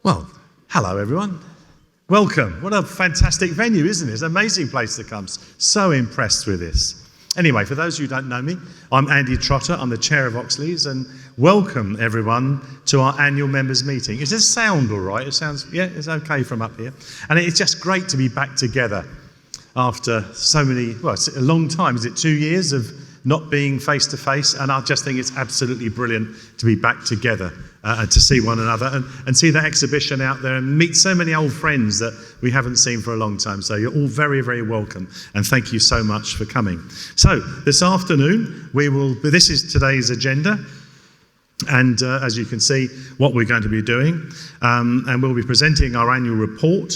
Well, hello everyone. Welcome. What a fantastic venue, isn't it? It's an amazing place to come. So impressed with this. Anyway, for those of you who don't know me, I'm Andy Trotter. I'm the chair of Oxleas, and welcome everyone to our annual members meeting. Is this sound all right? It sounds, yeah, it's okay from up here. And it's just great to be back together after so many, well, it's a long time. Is it 2 years of not being face to face? And I just think it's absolutely brilliant to be back together and to see one another and see that exhibition out there and meet so many old friends that we haven't seen for a long time. So you're all very, very welcome, and thank you so much for coming. So this afternoon, this is today's agenda. And as you can see, what we're going to be doing, and we'll be presenting our annual report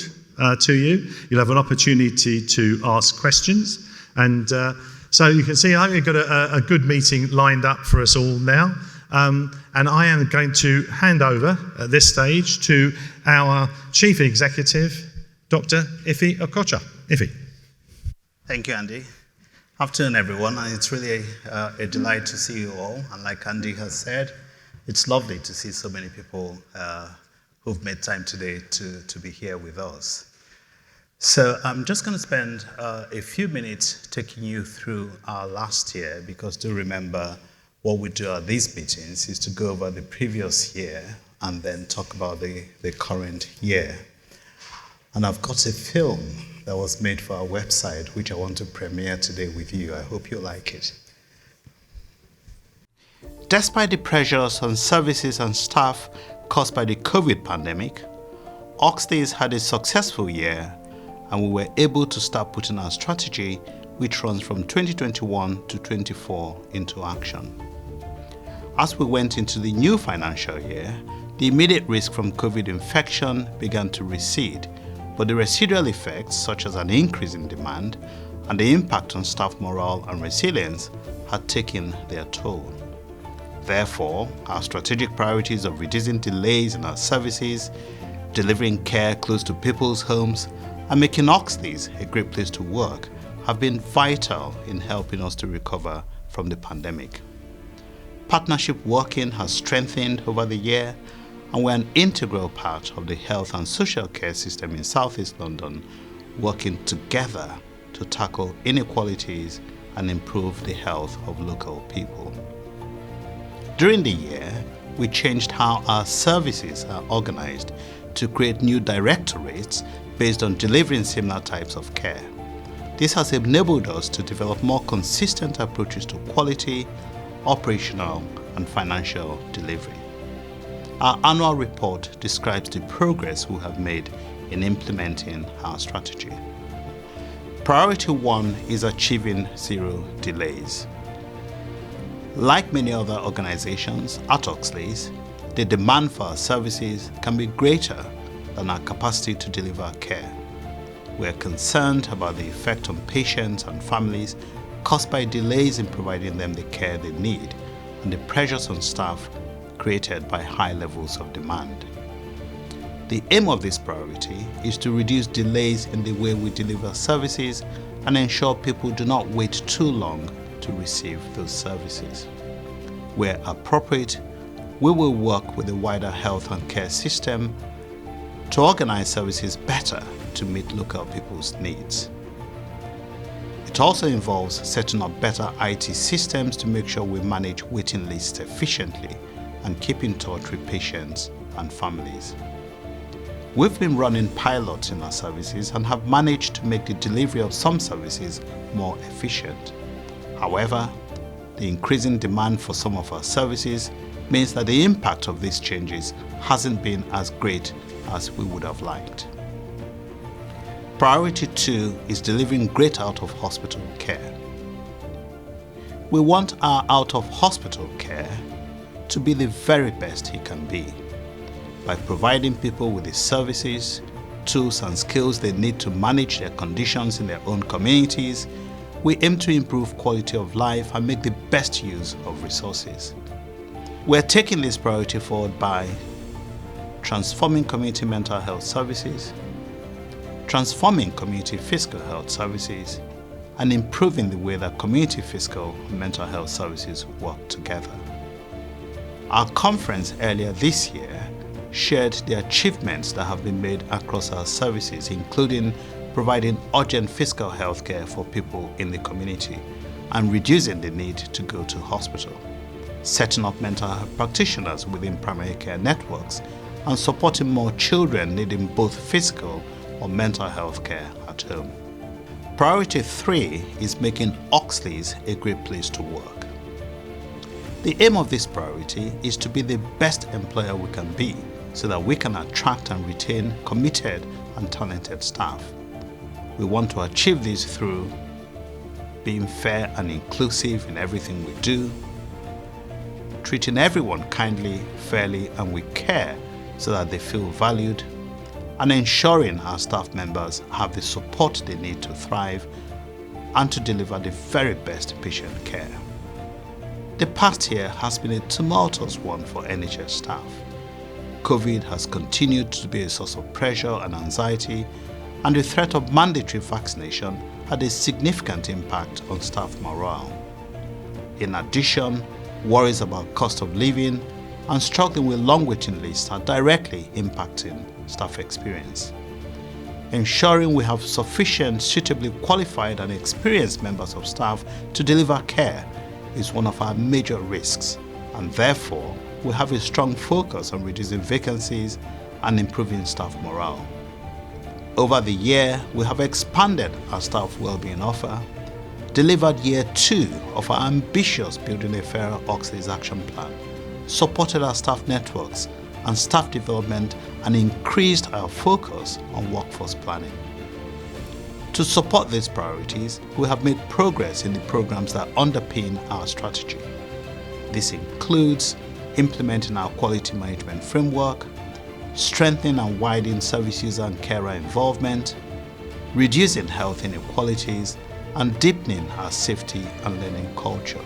to you. You'll have an opportunity to ask questions. And so you can see I think we've got a good meeting lined up for us all now. And I am going to hand over at this stage to our Chief Executive, Dr. Ife Okocha. Ife. Thank you, Andy. Afternoon, everyone. And it's really a delight to see you all. And like Andy has said, it's lovely to see so many people who've made time today to be here with us. So I'm just going to spend a few minutes taking you through our last year, because do remember, what we do at these meetings is to go over the previous year and then talk about the current year. And I've got a film that was made for our website, which I want to premiere today with you. I hope you like it. Despite the pressures on services and staff caused by the COVID pandemic, Oxleas had a successful year, and we were able to start putting our strategy, which runs from 2021 to 24, into action. As we went into the new financial year, the immediate risk from COVID infection began to recede, but the residual effects, such as an increase in demand and the impact on staff morale and resilience, had taken their toll. Therefore, our strategic priorities of reducing delays in our services, delivering care close to people's homes, and making Oxleas a great place to work have been vital in helping us to recover from the pandemic. Partnership working has strengthened over the year, and we're an integral part of the health and social care system in South East London, working together to tackle inequalities and improve the health of local people. During the year, we changed how our services are organized to create new directorates based on delivering similar types of care. This has enabled us to develop more consistent approaches to quality, operational, and financial delivery. Our annual report describes the progress we have made in implementing our strategy. Priority 1 is achieving zero delays. Like many other organizations at Oxleas, the demand for our services can be greater than our capacity to deliver care. We are concerned about the effect on patients and families caused by delays in providing them the care they need and the pressures on staff created by high levels of demand. The aim of this priority is to reduce delays in the way we deliver services and ensure people do not wait too long to receive those services. Where appropriate, we will work with the wider health and care system to organize services better to meet local people's needs. It also involves setting up better IT systems to make sure we manage waiting lists efficiently and keep in touch with patients and families. We've been running pilots in our services and have managed to make the delivery of some services more efficient. However, the increasing demand for some of our services means that the impact of these changes hasn't been as great as we would have liked. Priority 2 is delivering great out-of-hospital care. We want our out-of-hospital care to be the very best it can be, by providing people with the services, tools and skills they need to manage their conditions in their own communities. We aim to improve quality of life and make the best use of resources. We're taking this priority forward by transforming community mental health services, transforming community physical health services, and improving the way that community physical and mental health services work together. Our conference earlier this year shared the achievements that have been made across our services, including providing urgent physical health care for people in the community and reducing the need to go to hospital, setting up mental health practitioners within primary care networks, and supporting more children needing both physical or mental health care at home. Priority 3 is making Oxleas a great place to work. The aim of this priority is to be the best employer we can be so that we can attract and retain committed and talented staff. We want to achieve this through being fair and inclusive in everything we do, treating everyone kindly, fairly, and with care so that they feel valued, and ensuring our staff members have the support they need to thrive and to deliver the very best patient care. The past year has been a tumultuous one for NHS staff. COVID has continued to be a source of pressure and anxiety, and the threat of mandatory vaccination had a significant impact on staff morale. In addition, worries about cost of living and struggling with long waiting lists are directly impacting staff experience. Ensuring we have sufficient, suitably qualified and experienced members of staff to deliver care is one of our major risks, and therefore we have a strong focus on reducing vacancies and improving staff morale. Over the year, we have expanded our staff wellbeing offer, delivered year 2 of our ambitious Building a Fairer Oxleas action plan, supported our staff networks and staff development, and increased our focus on workforce planning. To support these priorities, we have made progress in the programs that underpin our strategy. This includes implementing our quality management framework, strengthening and widening service user and carer involvement, reducing health inequalities, and deepening our safety and learning culture.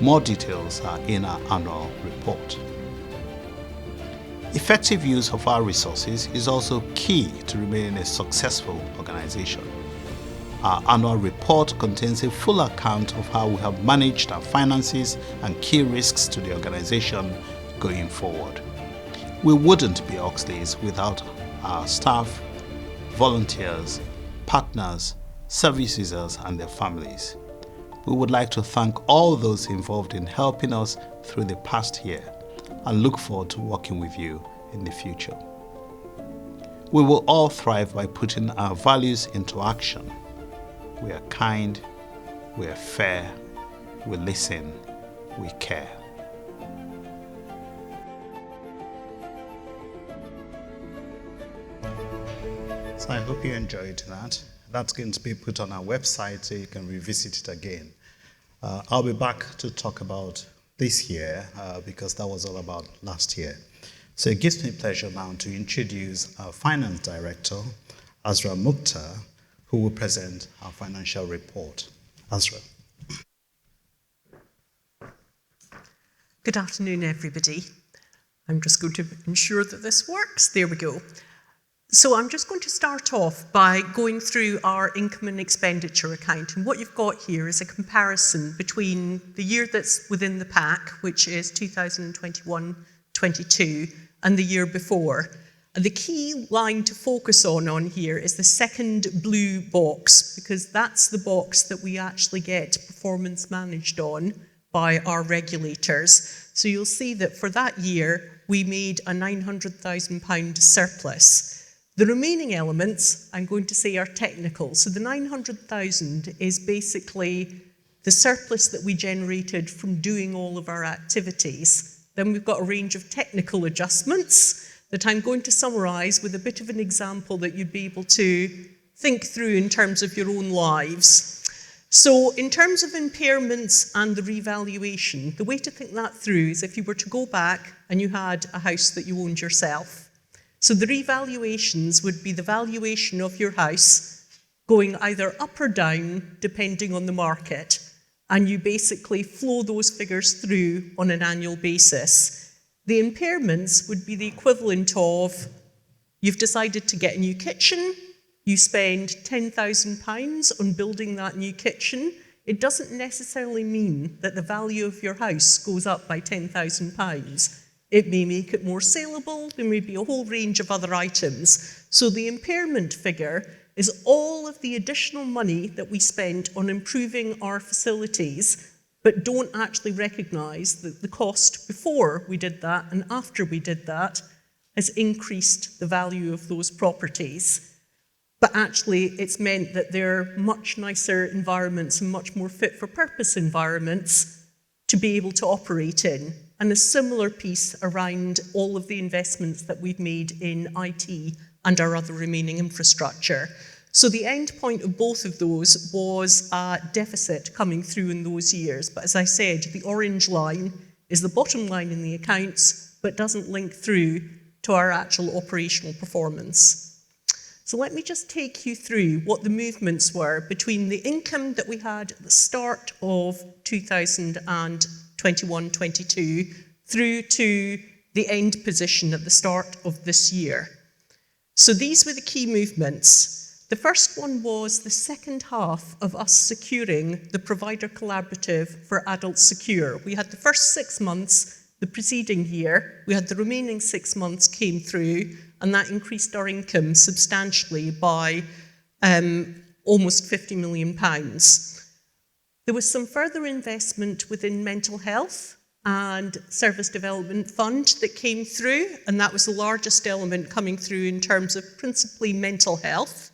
More details are in our annual report. Effective use of our resources is also key to remaining a successful organization. Our annual report contains a full account of how we have managed our finances and key risks to the organization going forward. We wouldn't be Oxleas without our staff, volunteers, partners, service users, and their families. We would like to thank all those involved in helping us through the past year and look forward to working with you in the future. We will all thrive by putting our values into action. We are kind, we are fair, we listen, we care. So I hope you enjoyed that. That's going to be put on our website so you can revisit it again. I'll be back to talk about this year because that was all about last year. So it gives me pleasure now to introduce our Finance Director, Azra Mukhtar, who will present our financial report. Azra. Good afternoon, everybody. I'm just going to ensure that this works. There we go. So I'm just going to start off by going through our income and expenditure account. And what you've got here is a comparison between the year that's within the pack, which is 2021-22, and the year before. And the key line to focus on here is the second blue box, because that's the box that we actually get performance managed on by our regulators. So you'll see that for that year, we made a £900,000 surplus. The remaining elements, I'm going to say, are technical. So the 900,000 is basically the surplus that we generated from doing all of our activities. Then we've got a range of technical adjustments that I'm going to summarise with a bit of an example that you'd be able to think through in terms of your own lives. So in terms of impairments and the revaluation, the way to think that through is if you were to go back and you had a house that you owned yourself. So the revaluations would be the valuation of your house going either up or down depending on the market, and you basically flow those figures through on an annual basis. The impairments would be the equivalent of you've decided to get a new kitchen, you spend £10,000 on building that new kitchen. It doesn't necessarily mean that the value of your house goes up by £10,000. It may make it more saleable. There may be a whole range of other items. So the impairment figure is all of the additional money that we spent on improving our facilities, but don't actually recognise that the cost before we did that and after we did that has increased the value of those properties. But actually, it's meant that they're much nicer environments and much more fit for purpose environments to be able to operate in. And a similar piece around all of the investments that we've made in IT and our other remaining infrastructure. So the end point of both of those was a deficit coming through in those years. But as I said, the orange line is the bottom line in the accounts, but doesn't link through to our actual operational performance. So let me just take you through what the movements were between the income that we had at the start of 2021-22 through to the end position at the start of this year. So these were the key movements. The first one was the second half of us securing the provider collaborative for Adult Secure. We had the first 6 months the preceding year, we had the remaining 6 months came through, and that increased our income substantially by almost £50 million. There was some further investment within mental health and service development fund that came through, and that was the largest element coming through in terms of principally mental health.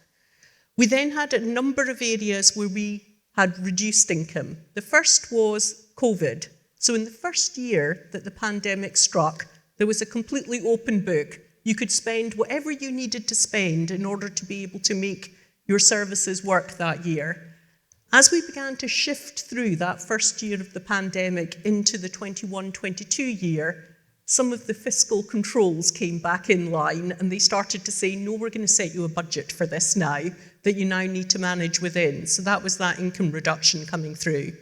We then had a number of areas where we had reduced income. The first was COVID. So in the first year that the pandemic struck, there was a completely open book. You could spend whatever you needed to spend in order to be able to make your services work that year. As we began to shift through that first year of the pandemic into the 21-22 year, some of the fiscal controls came back in line and they started to say, no, we're going to set you a budget for this now that you now need to manage within. So that was that income reduction coming through.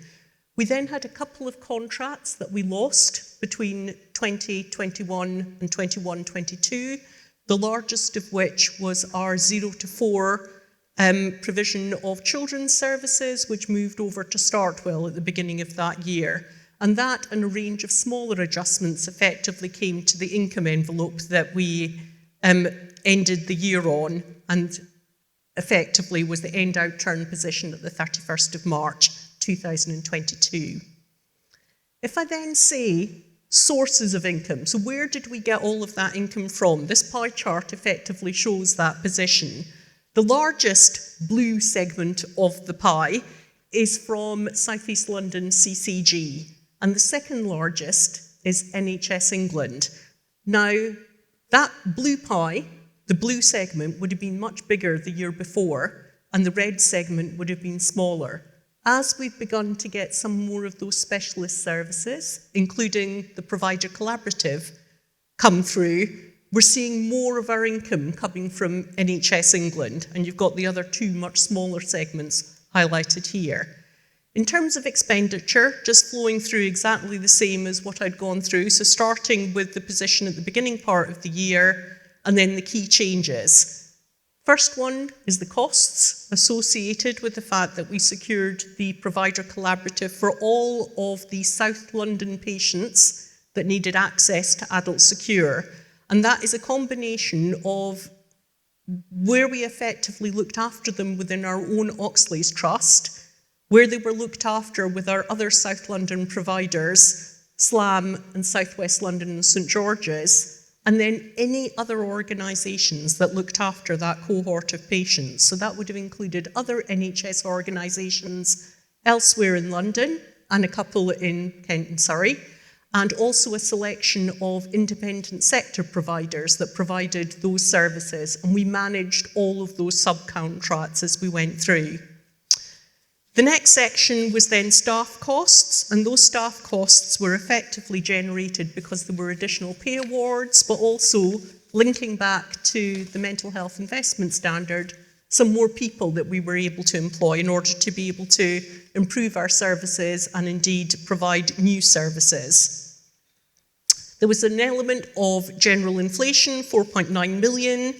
We then had a couple of contracts that we lost between 2021 and 21-22, the largest of which was our 0 to 4 provision of children's services, which moved over to Startwell at the beginning of that year. And that and a range of smaller adjustments effectively came to the income envelope that we ended the year on, and effectively was the end outturn position at the 31st of March 2022. If I then say sources of income, so where did we get all of that income from? This pie chart effectively shows that position. The largest blue segment of the pie is from South East London CCG, and the second largest is NHS England. Now, that blue pie, the blue segment, would have been much bigger the year before, and the red segment would have been smaller. As we've begun to get some more of those specialist services, including the provider collaborative, come through, we're seeing more of our income coming from NHS England, and you've got the other two much smaller segments highlighted here. In terms of expenditure, just flowing through exactly the same as what I'd gone through, so starting with the position at the beginning part of the year, and then the key changes. First one is the costs associated with the fact that we secured the provider collaborative for all of the South London patients that needed access to Adult Secure. And that is a combination of where we effectively looked after them within our own Oxleas Trust, where they were looked after with our other South London providers, SLAM and South West London and St George's, and then any other organisations that looked after that cohort of patients. So that would have included other NHS organisations elsewhere in London and a couple in Kent and Surrey, and also a selection of independent sector providers that provided those services, and we managed all of those subcontracts as we went through. The next section was then staff costs, and those staff costs were effectively generated because there were additional pay awards, but also linking back to the mental health investment standard, some more people that we were able to employ in order to be able to improve our services and indeed provide new services. There was an element of general inflation, 4.9 million,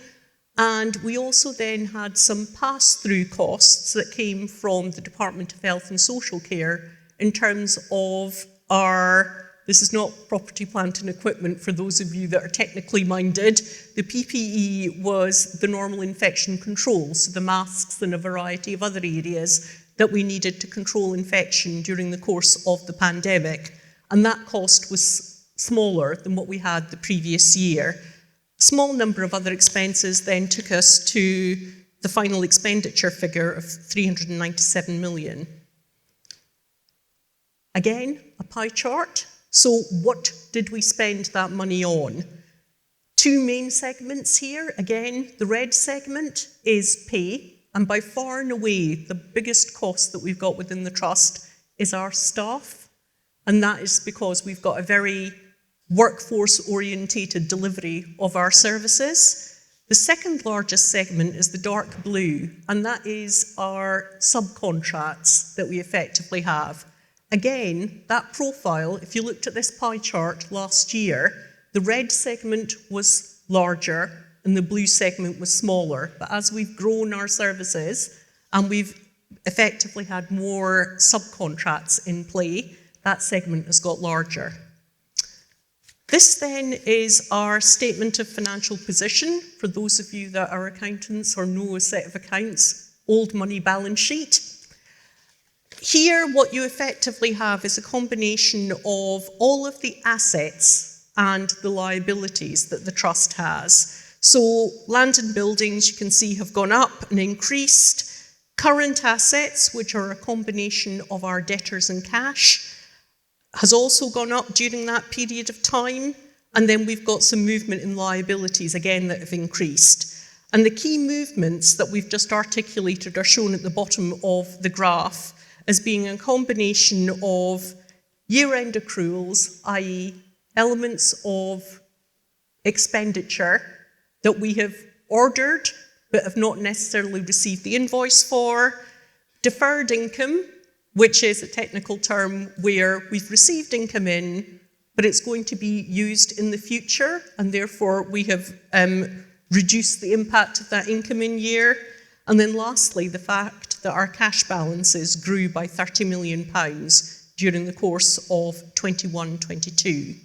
and we also then had some pass-through costs that came from the Department of Health and Social Care in terms of our This is not property, plant and equipment for those of you that are technically minded. The PPE was the normal infection control, so the masks and a variety of other areas that we needed to control infection during the course of the pandemic. And that cost was smaller than what we had the previous year. A small number of other expenses then took us to the final expenditure figure of 397 million. Again, a pie chart. So what did we spend that money on? Two main segments here. Again, the red segment is pay, and by far and away, the biggest cost that we've got within the trust is our staff, and that is because we've got a very workforce-orientated delivery of our services. The second largest segment is the dark blue, and that is our subcontracts that we effectively have. Again, that profile, if you looked at this pie chart last year, the red segment was larger and the blue segment was smaller. But as we've grown our services and we've effectively had more subcontracts in play, that segment has got larger. This then is our statement of financial position. For those of you that are accountants or know a set of accounts, old money balance sheet. Here, what you effectively have is a combination of all of the assets and the liabilities that the trust has. So land and buildings, you can see, have gone up and increased. Current assets, which are a combination of our debtors and cash, has also gone up during that period of time. And then we've got some movement in liabilities, again, that have increased. And the key movements that we've just articulated are shown at the bottom of the graph as being a combination of year-end accruals, i.e. elements of expenditure that we have ordered but have not necessarily received the invoice for, deferred income, which is a technical term where we've received income in, but it's going to be used in the future, and therefore we have reduced the impact of that income in year. And then lastly, the fact that our cash balances grew by £30 million during the course of 21-22.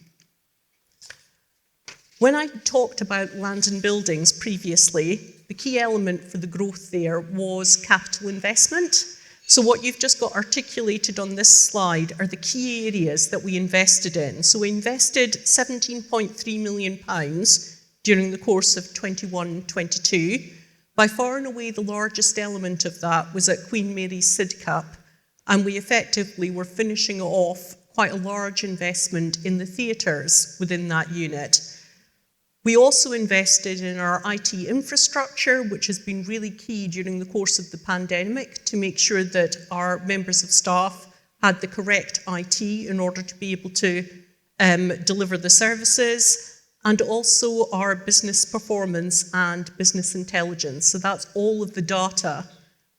When I talked about land and buildings previously, the key element for the growth there was capital investment. So what you've just got articulated on this slide are the key areas that we invested in. So we invested £17.3 million during the course of 21-22. By far and away, the largest element of that was at Queen Mary's Sidcup, and we effectively were finishing off quite a large investment in the theatres within that unit. We also invested in our IT infrastructure, which has been really key during the course of the pandemic to make sure that our members of staff had the correct IT in order to be able to deliver the services, and also our business performance and business intelligence. So that's all of the data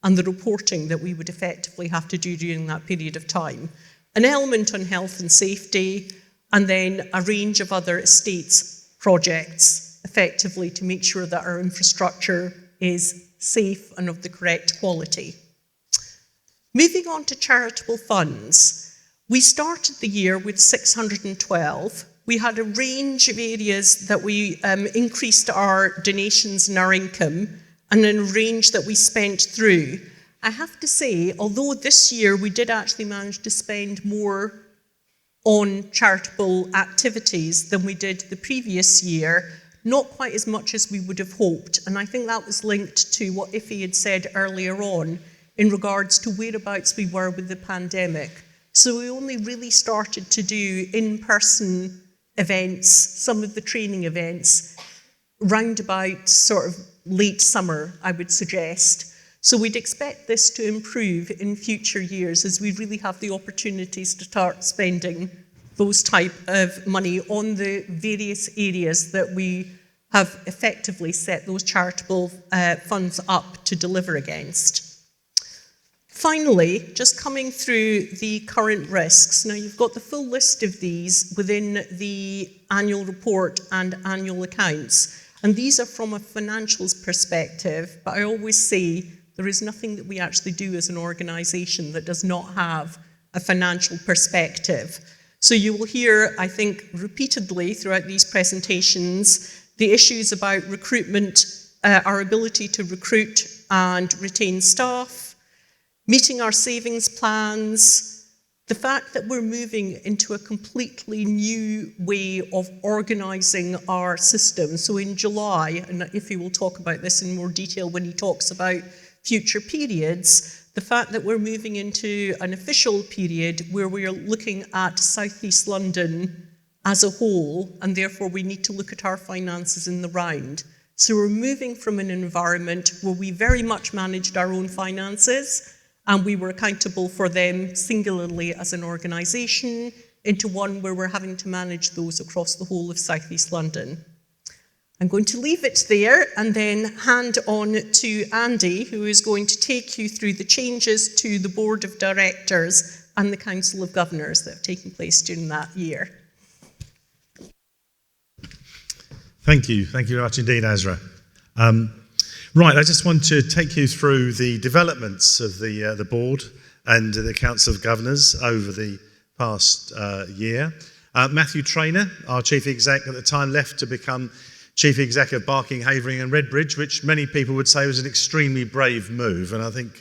and the reporting that we would effectively have to do during that period of time. An element on health and safety, and then a range of other estates projects, effectively to make sure that our infrastructure is safe and of the correct quality. Moving on to charitable funds, we started the year with 612. We had a range of areas that we increased our donations and our income, and a range that we spent through. I have to say, although this year we did actually manage to spend more on charitable activities than we did the previous year, not quite as much as we would have hoped. And I think that was linked to what Ife had said earlier on in regards to whereabouts we were with the pandemic. So we only really started to do in-person events, some of the training events, round about sort of late summer, I would suggest. So we'd expect this to improve in future years as we really have the opportunities to start spending those type of money on the various areas that we have effectively set those charitable funds up to deliver against. Finally, just coming through the current risks. Now, you've got the full list of these within the annual report and annual accounts. And these are from a financials perspective, but I always say there is nothing that we actually do as an organisation that does not have a financial perspective. So you will hear, I think, repeatedly throughout these presentations, the issues about recruitment, our ability to recruit and retain staff, meeting our savings plans, the fact that we're moving into a completely new way of organising our system. So in July, and Iffy will talk about this in more detail when he talks about future periods, the fact that we're moving into an official period where we are looking at South East London as a whole, and therefore we need to look at our finances in the round. So we're moving from an environment where we very much managed our own finances and we were accountable for them singularly as an organisation into one where we're having to manage those across the whole of South East London. I'm going to leave it there and then hand on to Andy, who is going to take you through the changes to the Board of Directors and the Council of Governors that have taken place during that year. Thank you very much indeed, Azra. Right, I just want to take you through the developments of the board and the Council of Governors over the past year. Matthew Traynor, our chief exec at the time, left to become chief exec of Barking, Havering and Redbridge, which many people would say was an extremely brave move. And I think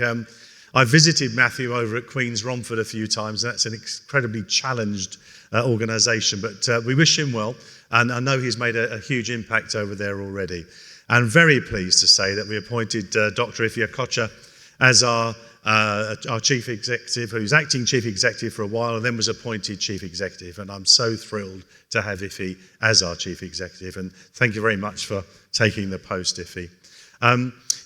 I visited Matthew over at Queen's Romford a few times. That's an incredibly challenged organisation, but we wish him well. And I know he's made a huge impact over there already. I'm very pleased to say that we appointed Dr. Iffy Okocha as our chief executive, who's acting chief executive for a while and then was appointed chief executive. And I'm so thrilled to have Iffy as our chief executive. And thank you very much for taking the post, Iffy.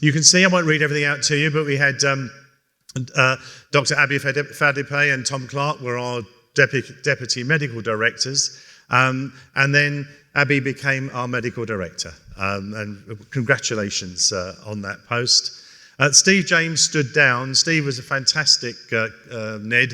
You can see, I won't read everything out to you, but we had Dr. Abby Fadipe and Tom Clark were our deputy medical directors. And then Abby became our medical director. And congratulations on that post. Steve James stood down. Steve was a fantastic NED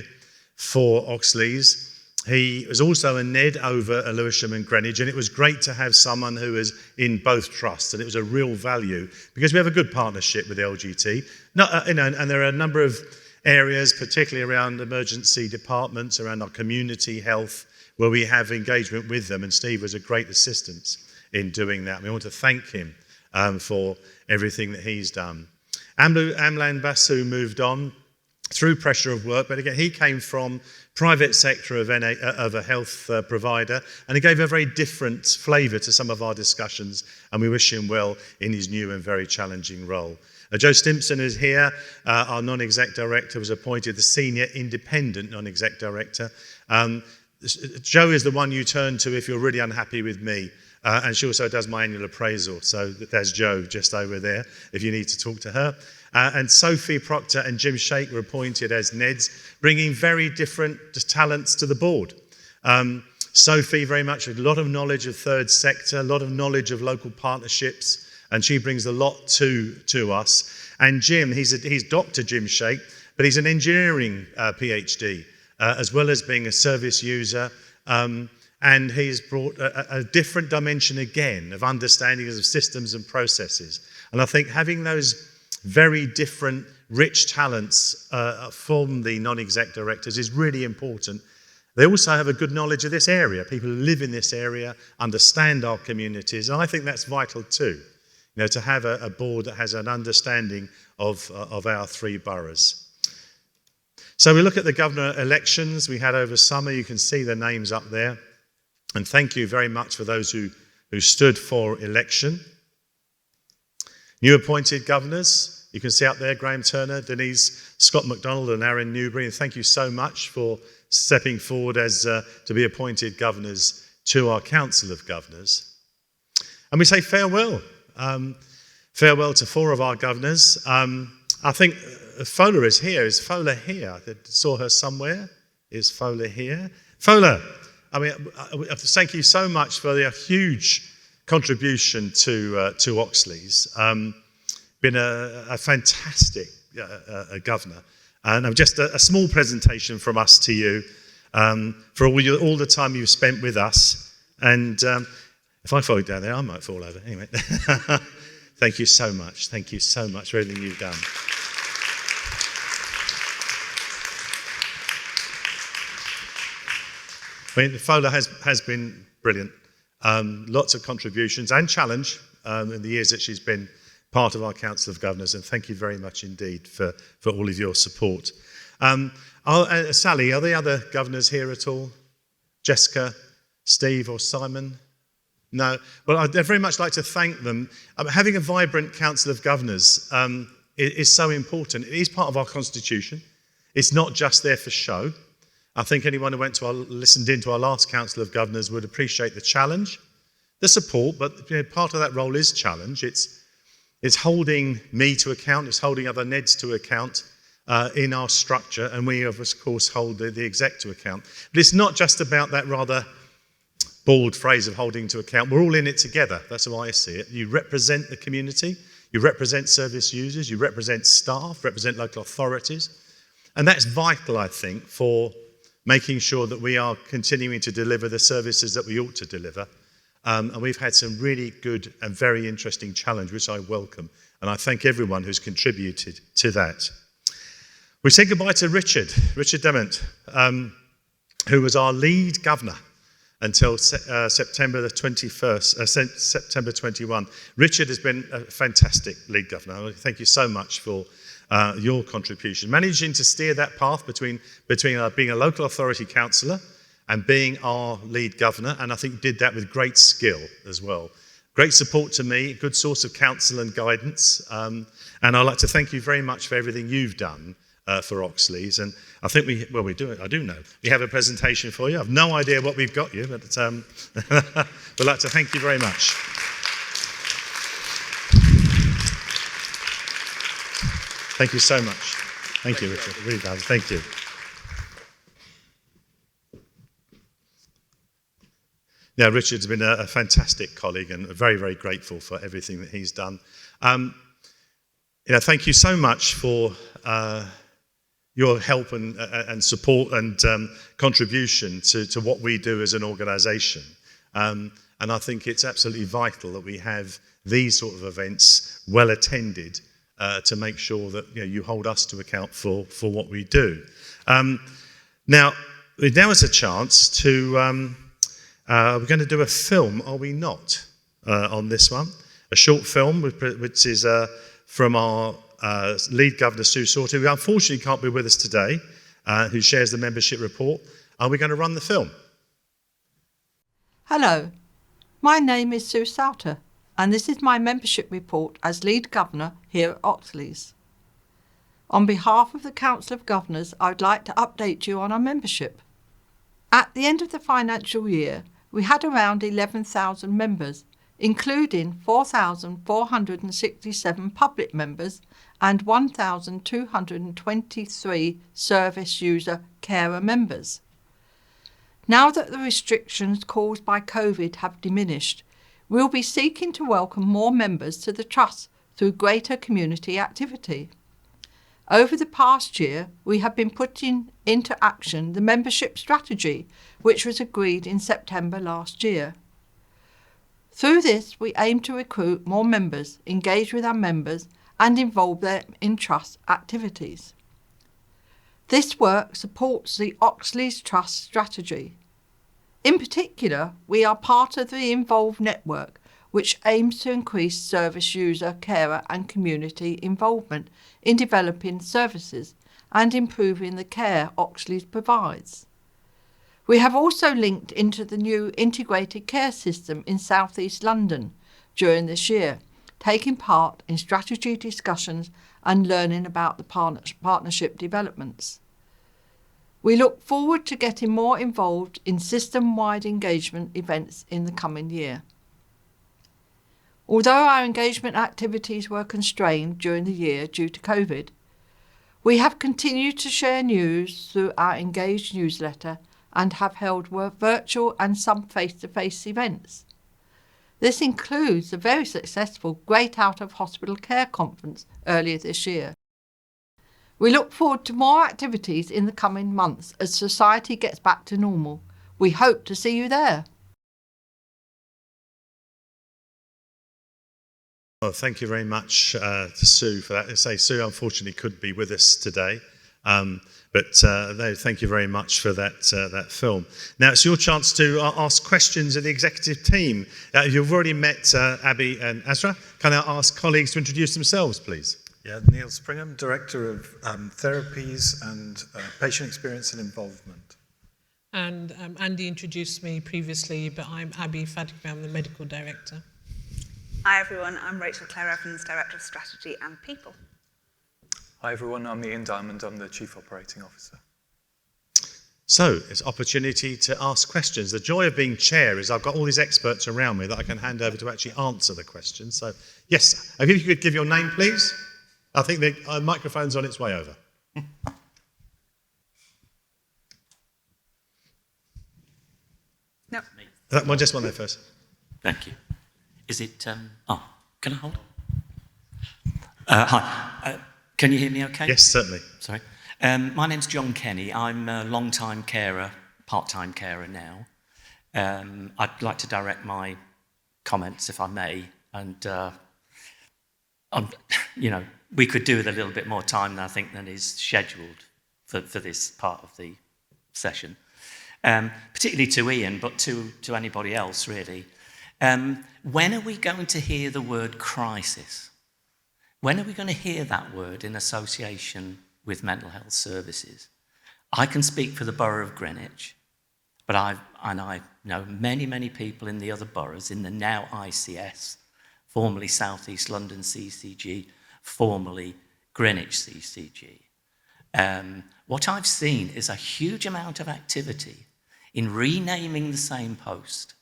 for Oxleas. He was also a NED over Lewisham and Greenwich, and it was great to have someone who was in both trusts, and it was a real value because we have a good partnership with LGT. And there are a number of areas, particularly around emergency departments, around our community health, where we have engagement with them, and Steve was a great assistance in doing that. We want to thank him for everything that he's done. Amlan Basu moved on through pressure of work, but again, he came from private sector of a health provider, and he gave a very different flavour to some of our discussions, and we wish him well in his new and very challenging role. Joe Stimpson is here, our non-exec director, was appointed the senior independent non-exec director. Joe is the one you turn to if you're really unhappy with me. And she also does my annual appraisal. So there's Jo just over there if you need to talk to her. And Sophie Proctor and Jim Shake were appointed as NEDs, bringing very different talents to the board. Sophie very much a lot of knowledge of third sector, a lot of knowledge of local partnerships, and she brings a lot to us. And Jim, he's Dr. Jim Shake, but he's an engineering PhD, as well as being a service user. And he's brought a different dimension again of understanding of systems and processes. And I think having those very different, rich talents from the non-exec directors is really important. They also have a good knowledge of this area. People who live in this area understand our communities, and I think that's vital too. You know, to have a board that has an understanding of our three boroughs. So we look at the governor elections we had over summer. You can see the names up there. And thank you very much for those who stood for election. New appointed governors, you can see up there, Graham Turner, Denise, Scott MacDonald and Aaron Newbury. And thank you so much for stepping forward as to be appointed governors to our Council of Governors. And we say farewell. Farewell to four of our governors. I think Fola is here. Is Fola here? I saw her somewhere. Is Fola here? Fola, I mean, thank you so much for the huge contribution to Oxleas. Been a fantastic governor. And just a small presentation from us to you for all the time you've spent with us. And if I fall down there, I might fall over. Anyway, thank you so much. Thank you so much for everything you've done. I mean, Fola has been brilliant. Lots of contributions and challenge in the years that she's been part of our Council of Governors, and thank you very much indeed for all of your support. Sally, are the other governors here at all? Jessica, Steve or Simon? No? Well, I'd very much like to thank them. Having a vibrant Council of Governors is so important. It is part of our constitution. It's not just there for show. I think anyone who listened into our last Council of Governors would appreciate the challenge, the support, but part of that role is challenge. It's holding me to account, it's holding other Neds to account in our structure, and we of course hold the exec to account. But it's not just about that rather bald phrase of holding to account. We're all in it together. That's how I see it. You represent the community, you represent service users, you represent staff, represent local authorities, and that's vital, I think, for making sure that we are continuing to deliver the services that we ought to deliver. And we've had some really good and very interesting challenge, which I welcome. And I thank everyone who's contributed to that. We say goodbye to Richard Dement, who was our lead governor until September the 21st, September 21. Richard has been a fantastic lead governor. Thank you so much for your contribution. Managing to steer that path between being a local authority councillor and being our lead governor, and I think did that with great skill as well. Great support to me, good source of counsel and guidance, and I'd like to thank you very much for everything you've done for Oxleas. And I think I do know. We have a presentation for you. I've no idea what we've got you, but we'd like to thank you very much. Thank you so much. Thank you, Richard. Really does. Thank you. Yeah, Richard's been a fantastic colleague and very, very grateful for everything that he's done. Thank you so much for your help and support and contribution to what we do as an organisation. And I think it's absolutely vital that we have these sort of events well attended to make sure that you hold us to account for what we do. Now is a chance to, we're going to do a film, are we not, on this one? A short film, which is from our lead governor, Sue Sauter, who unfortunately can't be with us today, who shares the membership report. Are we going to run the film? Hello, my name is Sue Sauter, and this is my membership report as lead governor here at Oxleas. On behalf of the Council of Governors, I would like to update you on our membership. At the end of the financial year, we had around 11,000 members, including 4,467 public members and 1,223 service user carer members. Now that the restrictions caused by COVID have diminished, we'll be seeking to welcome more members to the Trust through greater community activity. Over the past year, we have been putting into action the membership strategy, which was agreed in September last year. Through this, we aim to recruit more members, engage with our members, and involve them in Trust activities. This work supports the Oxleas Trust strategy. In particular, we are part of the Involve network, which aims to increase service user, carer and community involvement in developing services and improving the care Oxleas provides. We have also linked into the new integrated care system in South East London during this year, taking part in strategy discussions and learning about the partnership developments. We look forward to getting more involved in system-wide engagement events in the coming year. Although our engagement activities were constrained during the year due to COVID, we have continued to share news through our Engage newsletter and have held virtual and some face-to-face events. This includes the very successful Great Out of Hospital Care Conference earlier this year. We look forward to more activities in the coming months as society gets back to normal. We hope to see you there. Well, thank you very much to Sue for that. Sue unfortunately couldn't be with us today. Thank you very much for that film. Now it's your chance to ask questions of the executive team. You've already met Abby and Azra. Can I ask colleagues to introduce themselves, please? Yeah, Neil Springham, Director of Therapies and Patient Experience and Involvement. And Andy introduced me previously, but I'm Abby Fatima, I'm the Medical Director. Hi everyone, I'm Rachel Clare Evans, Director of Strategy and People. Hi everyone, I'm Ian Diamond, I'm the Chief Operating Officer. So it's opportunity to ask questions. The joy of being chair is I've got all these experts around me that I can hand over to actually answer the questions. So yes, if you could give your name, please. I think the microphone's on its way over. No. Just one there first. Thank you. Is it, can I hold? Hi, can you hear me okay? Yes, certainly. Sorry. My name's John Kenny. I'm a long-time carer, part-time carer now. I'd like to direct my comments, if I may, and we could do with a little bit more time, I think, than is scheduled for this part of the session. Particularly to Ian, but to anybody else, really. When are we going to hear the word crisis? When are we going to hear that word in association with mental health services? I can speak for the Borough of Greenwich, but I know many, many people in the other boroughs, in the now ICS, formerly South East London CCG, formerly Greenwich CCG. What I've seen is a huge amount of activity in renaming the same post,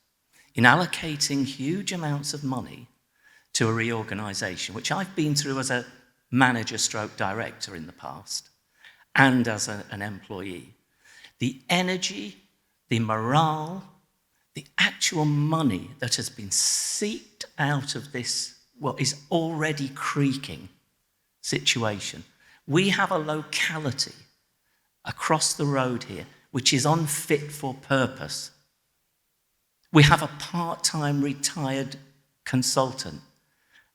in allocating huge amounts of money to a reorganisation, which I've been through as a manager stroke director in the past and as an employee. The energy, the morale, the actual money that has been seeped out of this, what is already creaking situation. We have a locality across the road here which is unfit for purpose. We have a part-time retired consultant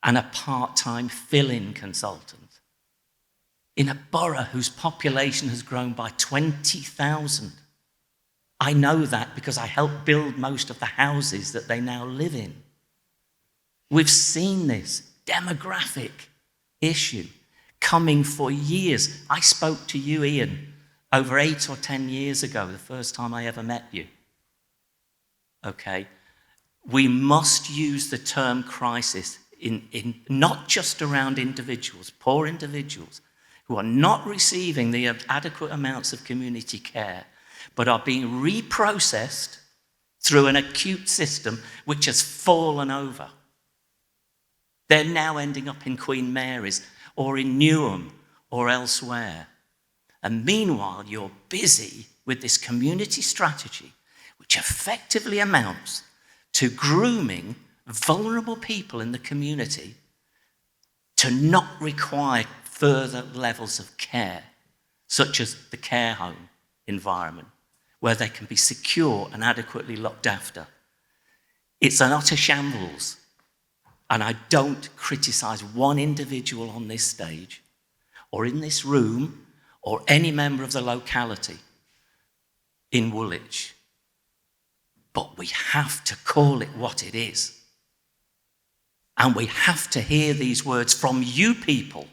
and a part-time fill-in consultant in a borough whose population has grown by 20,000. I know that because I helped build most of the houses that they now live in. We've seen this demographic issue coming for years. I spoke to you, Ian, over 8 or 10 years ago, the first time I ever met you. Okay, we must use the term crisis in not just around individuals, poor individuals, who are not receiving the adequate amounts of community care, but are being reprocessed through an acute system which has fallen over. They're now ending up in Queen Mary's or in Newham or elsewhere. And meanwhile, you're busy with this community strategy, which effectively amounts to grooming vulnerable people in the community to not require further levels of care, such as the care home environment, where they can be secure and adequately looked after. It's an utter shambles. And I don't criticise one individual on this stage, or in this room, or any member of the locality in Woolwich. But we have to call it what it is. And we have to hear these words from you people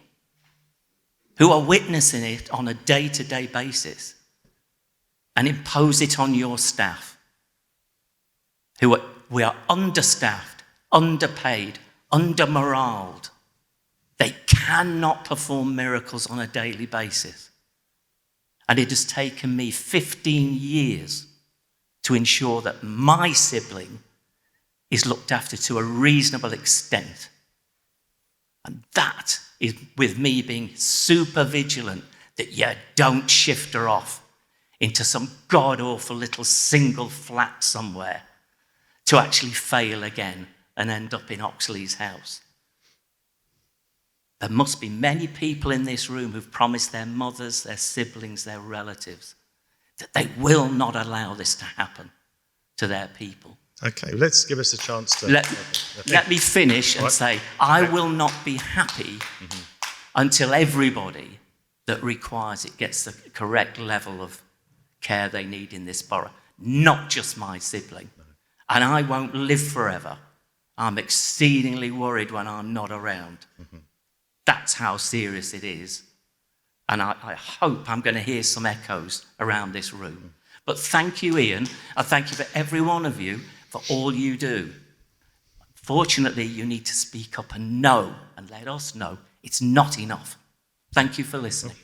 who are witnessing it on a day-to-day basis and impose it on your staff, we are understaffed, underpaid, under-moraled. They cannot perform miracles on a daily basis. And it has taken me 15 years to ensure that my sibling is looked after to a reasonable extent. And that is with me being super vigilant that you don't shift her off into some god-awful little single flat somewhere to actually fail again and end up in Oxleas house. There must be many people in this room who've promised their mothers, their siblings, their relatives that they will not allow this to happen to their people. Okay, let's give us a chance to... Let me finish and say, I will not be happy until everybody that requires it gets the correct level of care they need in this borough, not just my sibling. And I won't live forever. I'm exceedingly worried when I'm not around. That's how serious it is. And I hope I'm going to hear some echoes around this room. But thank you, Ian, and thank you for every one of you for all you do. Fortunately, you need to speak up and know, and let us know it's not enough. Thank you for listening.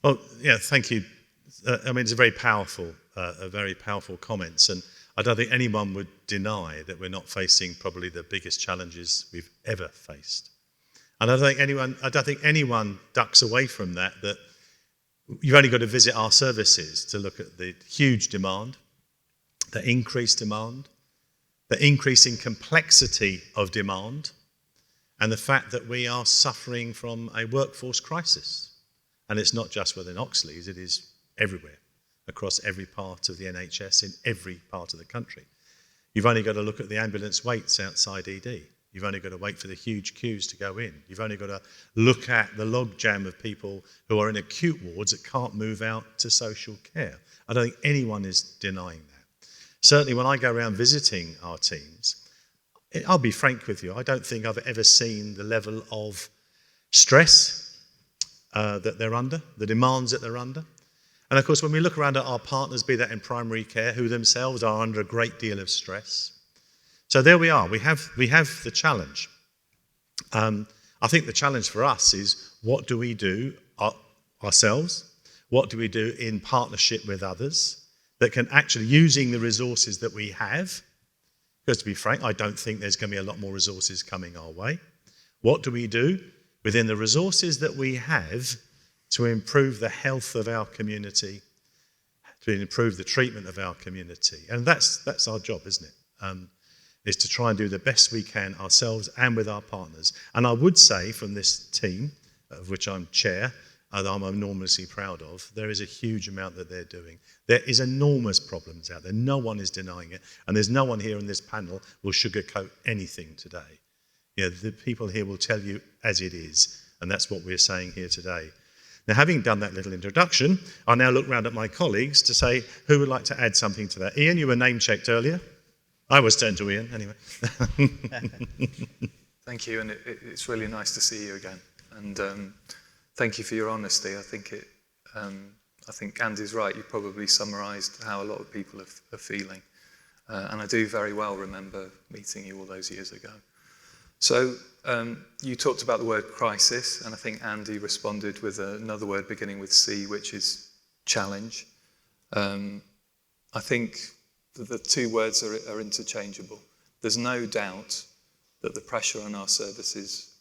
Well, yeah, thank you. I mean, it's a very powerful comments, and I don't think anyone would deny that we're not facing probably the biggest challenges we've ever faced. And I don't think anyone ducks away from that you've only got to visit our services to look at the huge demand, the increased demand, the increasing complexity of demand, and the fact that we are suffering from a workforce crisis. And it's not just within Oxleas, it is everywhere, across every part of the NHS, in every part of the country. You've only got to look at the ambulance waits outside ED. You've only got to wait for the huge queues to go in. You've only got to look at the logjam of people who are in acute wards that can't move out to social care. I don't think anyone is denying that. Certainly when I go around visiting our teams, I'll be frank with you, I don't think I've ever seen the level of stress that they're under, the demands that they're under. And of course, when we look around at our partners, be that in primary care, who themselves are under a great deal of stress. So there we are, we have the challenge. I think the challenge for us is, what do we do ourselves? What do we do in partnership with others that can actually, using the resources that we have, because to be frank, I don't think there's going to be a lot more resources coming our way. What do we do within the resources that we have to improve the health of our community, to improve the treatment of our community? And that's our job, isn't it? Is to try and do the best we can ourselves and with our partners. And I would say from this team, of which I'm chair, that I'm enormously proud of, there is a huge amount that they're doing. There is enormous problems out there. No one is denying it. And there's no one here on this panel will sugarcoat anything today. You know, the people here will tell you as it is. And that's what we're saying here today. Now, having done that little introduction, I'll now look round at my colleagues to say who would like to add something to that. Ian, you were name-checked earlier. I was turned to Ian, anyway. Thank you, and it's really nice to see you again. And thank you for your honesty. I think Andy's right. You probably summarised how a lot of people are feeling. And I do very well remember meeting you all those years ago. So you talked about the word crisis, and I think Andy responded with another word beginning with C, which is challenge. I think the two words are interchangeable. There's no doubt that the pressure on our services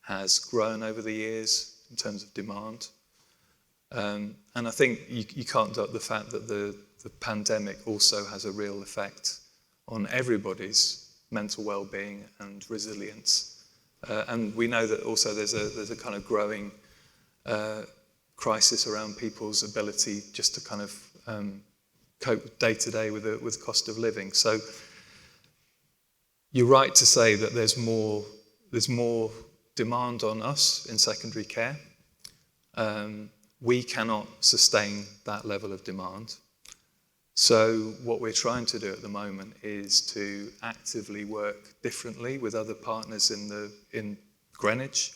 has grown over the years in terms of demand. And I think you can't doubt the fact that the pandemic also has a real effect on everybody's mental well-being and resilience. And we know that also there's a kind of growing crisis around people's ability just to kind of cope day to day with cost of living. So you're right to say that there's more demand on us in secondary care. We cannot sustain that level of demand. So what we're trying to do at the moment is to actively work differently with other partners in Greenwich,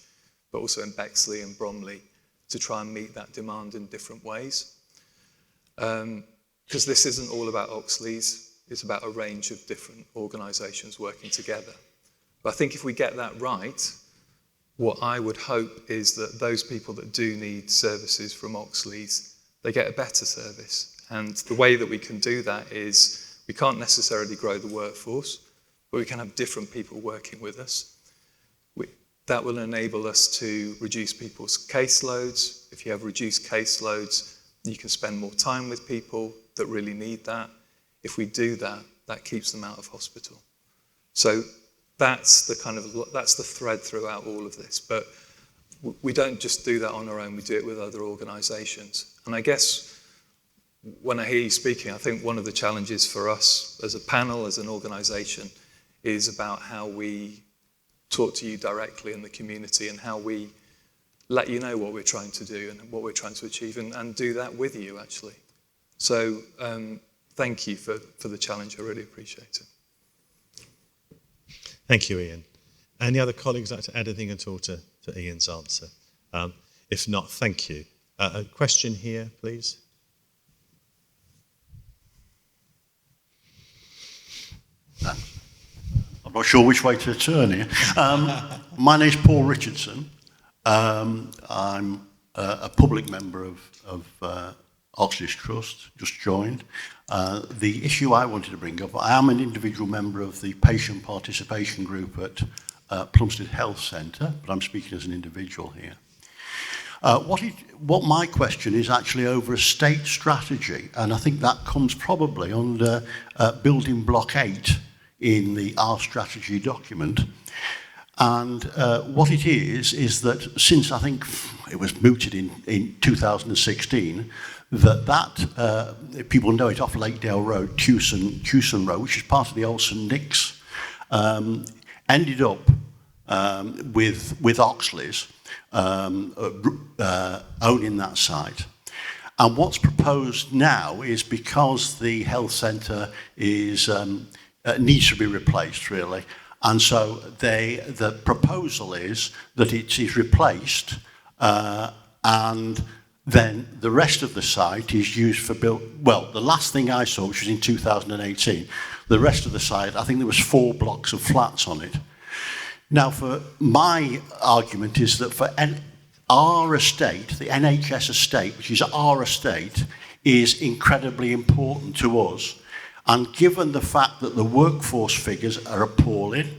but also in Bexley and Bromley, to try and meet that demand in different ways. Because this isn't all about Oxleas, it's about a range of different organisations working together. But I think if we get that right, what I would hope is that those people that do need services from Oxleas, they get a better service. And the way that we can do that is, we can't necessarily grow the workforce, but we can have different people working with us. That will enable us to reduce people's caseloads. If you have reduced caseloads, you can spend more time with people that really need that. If we do that, that keeps them out of hospital. So that's the thread throughout all of this. But we don't just do that on our own, we do it with other organisations. And I guess when I hear you speaking, I think one of the challenges for us as a panel, as an organisation, is about how we talk to you directly in the community and how we let you know what we're trying to do and what we're trying to achieve, and do that with you, actually. So thank you for the challenge. I really appreciate it. Thank you, Ian. Any other colleagues like to add anything at all to Ian's answer? If not, thank you. A question here, please. I'm not sure which way to turn here. My name's Paul Richardson. I'm a public member of Oxleas Trust, just joined. The issue I wanted to bring up, I am an individual member of the patient participation group at Plumstead Health Centre, but I'm speaking as an individual here. What my question is actually over a state strategy, and I think that comes probably under building block 8 in the R strategy document. And what it is that since I think it was mooted in 2016, that people know it off Lakedale Road, Tewson Road, which is part of the old St Nick's, ended up with Oxleas owning that site. And what's proposed now is, because the health centre is needs to be replaced, really, and so the proposal is that it is replaced, and then the rest of the site is used for well, the last thing I saw, which was in 2018, the rest of the site, I think there was 4 blocks of flats on it. Now, for my argument is that for our estate, the NHS estate, which is our estate, is incredibly important to us. And given the fact that the workforce figures are appalling,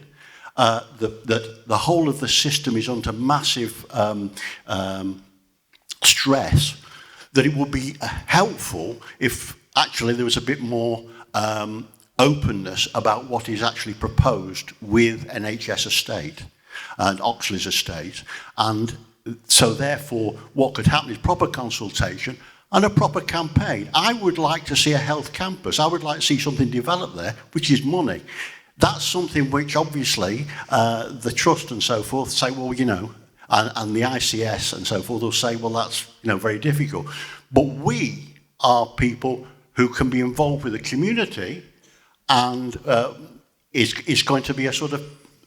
that the whole of the system is under massive stress, that it would be helpful if actually there was a bit more openness about what is actually proposed with NHS estate and Oxleas estate. And so therefore what could happen is proper consultation and a proper campaign. I would like to see a health campus. I would like to see something developed there, which is money. That's something which obviously the trust and so forth say, well, you know, and the ICS and so forth will say, well, that's, you know, very difficult. But we are people who can be involved with the community, and is going to be a sort of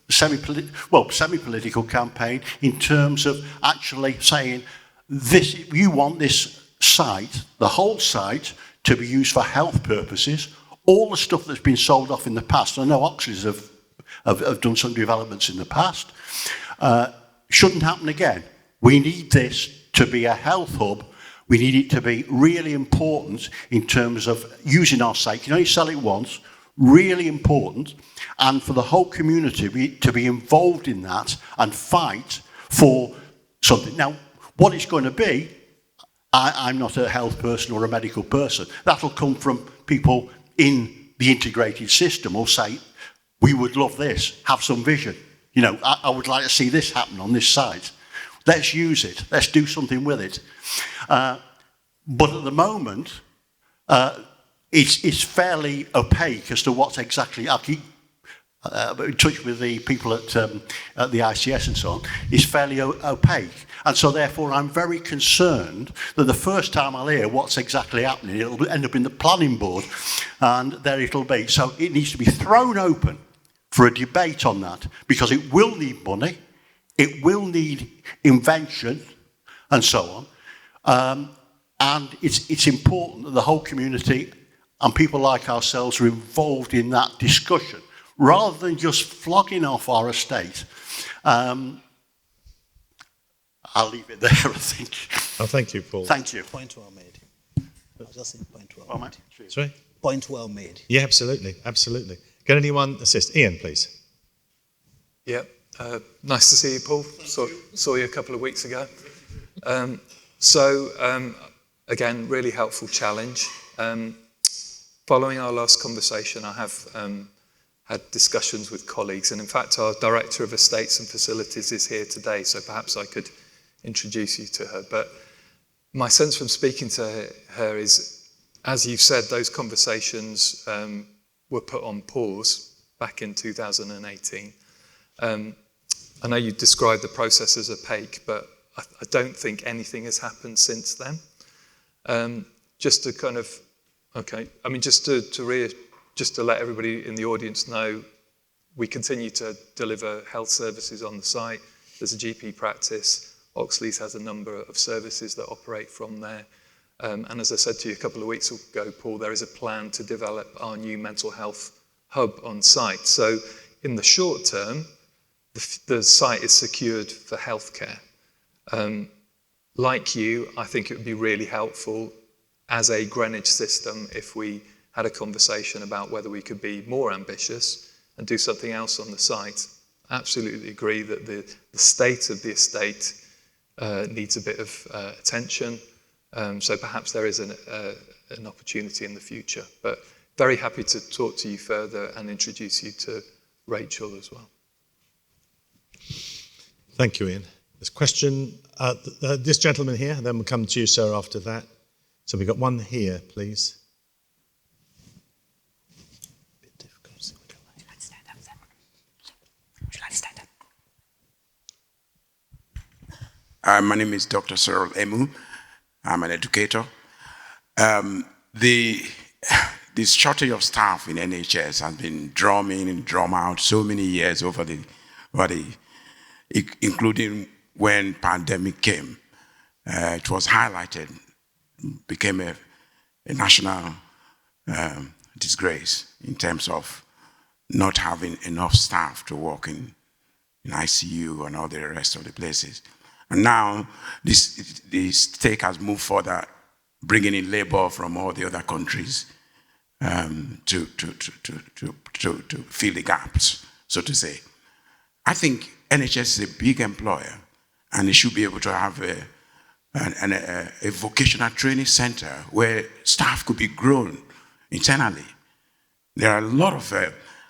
semi-political campaign in terms of actually saying, this, you want this site, the whole site, to be used for health purposes. All the stuff that's been sold off in the past, I know Oxleas have done some developments in the past, shouldn't happen again. We need this to be a health hub. We need it to be really important in terms of using our site. You can only sell it once, really important, and for the whole community to be involved in that and fight for something. Now, what it's going to be, I'm not a health person or a medical person. That'll come from people in the integrated system who'll say, we would love this, have some vision. You know, I would like to see this happen on this site. Let's use it. Let's do something with it. But at the moment, it's fairly opaque as to what's exactly. I keep in touch with the people at the ICS and so on. It's fairly opaque, and so therefore I'm very concerned that the first time I'll hear what's exactly happening, it'll end up in the planning board, and there it'll be. So it needs to be thrown open for a debate on that, because it will need money, it will need invention, and so on. And it's important that the whole community and people like ourselves are involved in that discussion, rather than just flogging off our estate. I'll leave it there, I think. Oh, thank you, Paul. Thank you. Point well made. I was just saying point well made. Sorry? Point well made. Yeah, absolutely, absolutely. Can anyone assist? Ian, please. Yeah, nice to see you, Paul. Saw you a couple of weeks ago. Again, really helpful challenge. Following our last conversation, I have had discussions with colleagues, and in fact our Director of Estates and Facilities is here today, so perhaps I could introduce you to her. But my sense from speaking to her is, as you've said, those conversations were put on pause back in 2018. I know you described the process as opaque, but I don't think anything has happened since then. Just to kind of, okay, I mean, just to let everybody in the audience know, we continue to deliver health services on the site. There's a GP practice. Oxleas has a number of services that operate from there. And as I said to you a couple of weeks ago, Paul, there is a plan to develop our new mental health hub on site. So in the short term, the site is secured for healthcare. Like you, I think it would be really helpful as a Greenwich system if we had a conversation about whether we could be more ambitious and do something else on the site. I absolutely agree that the state of the estate needs a bit of attention. So perhaps there is an opportunity in the future. But very happy to talk to you further and introduce you to Rachel as well. Thank you, Ian. There's a question, this gentleman here, and then we'll come to you, sir, after that. So we've got one here, please. My name is Dr. Cyril Emu. I'm an educator. The shortage of staff in NHS has been drum in and drum out so many years over the including when pandemic came. It was highlighted, became a national disgrace in terms of not having enough staff to work in ICU and all the rest of the places. And now the state has moved further, bringing in labor from all the other countries to fill the gaps, so to say. I think NHS is a big employer, and it should be able to have a vocational training center where staff could be grown internally. There are a lot of,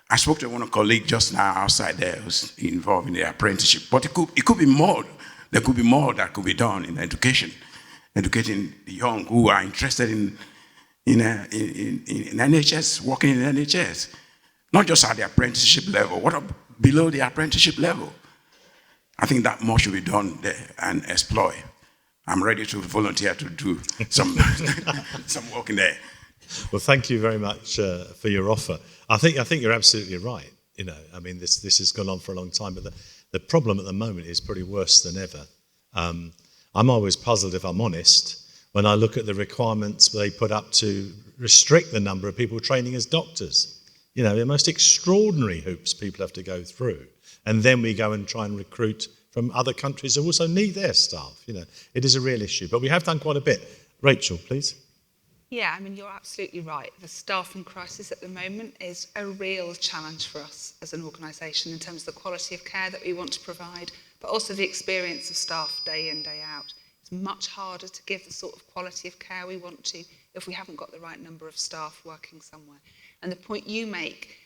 I spoke to one colleague just now outside there who's involved in the apprenticeship, but it could be more. There could be more that could be done in education, educating the young who are interested in NHS, working in NHS, not just at the apprenticeship level, what below the apprenticeship level. I think that more should be done there and exploit. I'm ready to volunteer to do some work in there. Well, thank you very much for your offer. I think you're absolutely right. You know, I mean, this has gone on for a long time, but the problem at the moment is probably worse than ever. I'm always puzzled, if I'm honest, when I look at the requirements they put up to restrict the number of people training as doctors. You know, the most extraordinary hoops people have to go through. And then we go and try and recruit from other countries who also need their staff. You know, it is a real issue, but we have done quite a bit. Rachel, please. Yeah, I mean, you're absolutely right. The staffing crisis at the moment is a real challenge for us as an organisation in terms of the quality of care that we want to provide, but also the experience of staff day in, day out. It's much harder to give the sort of quality of care we want to if we haven't got the right number of staff working somewhere. And the point you make,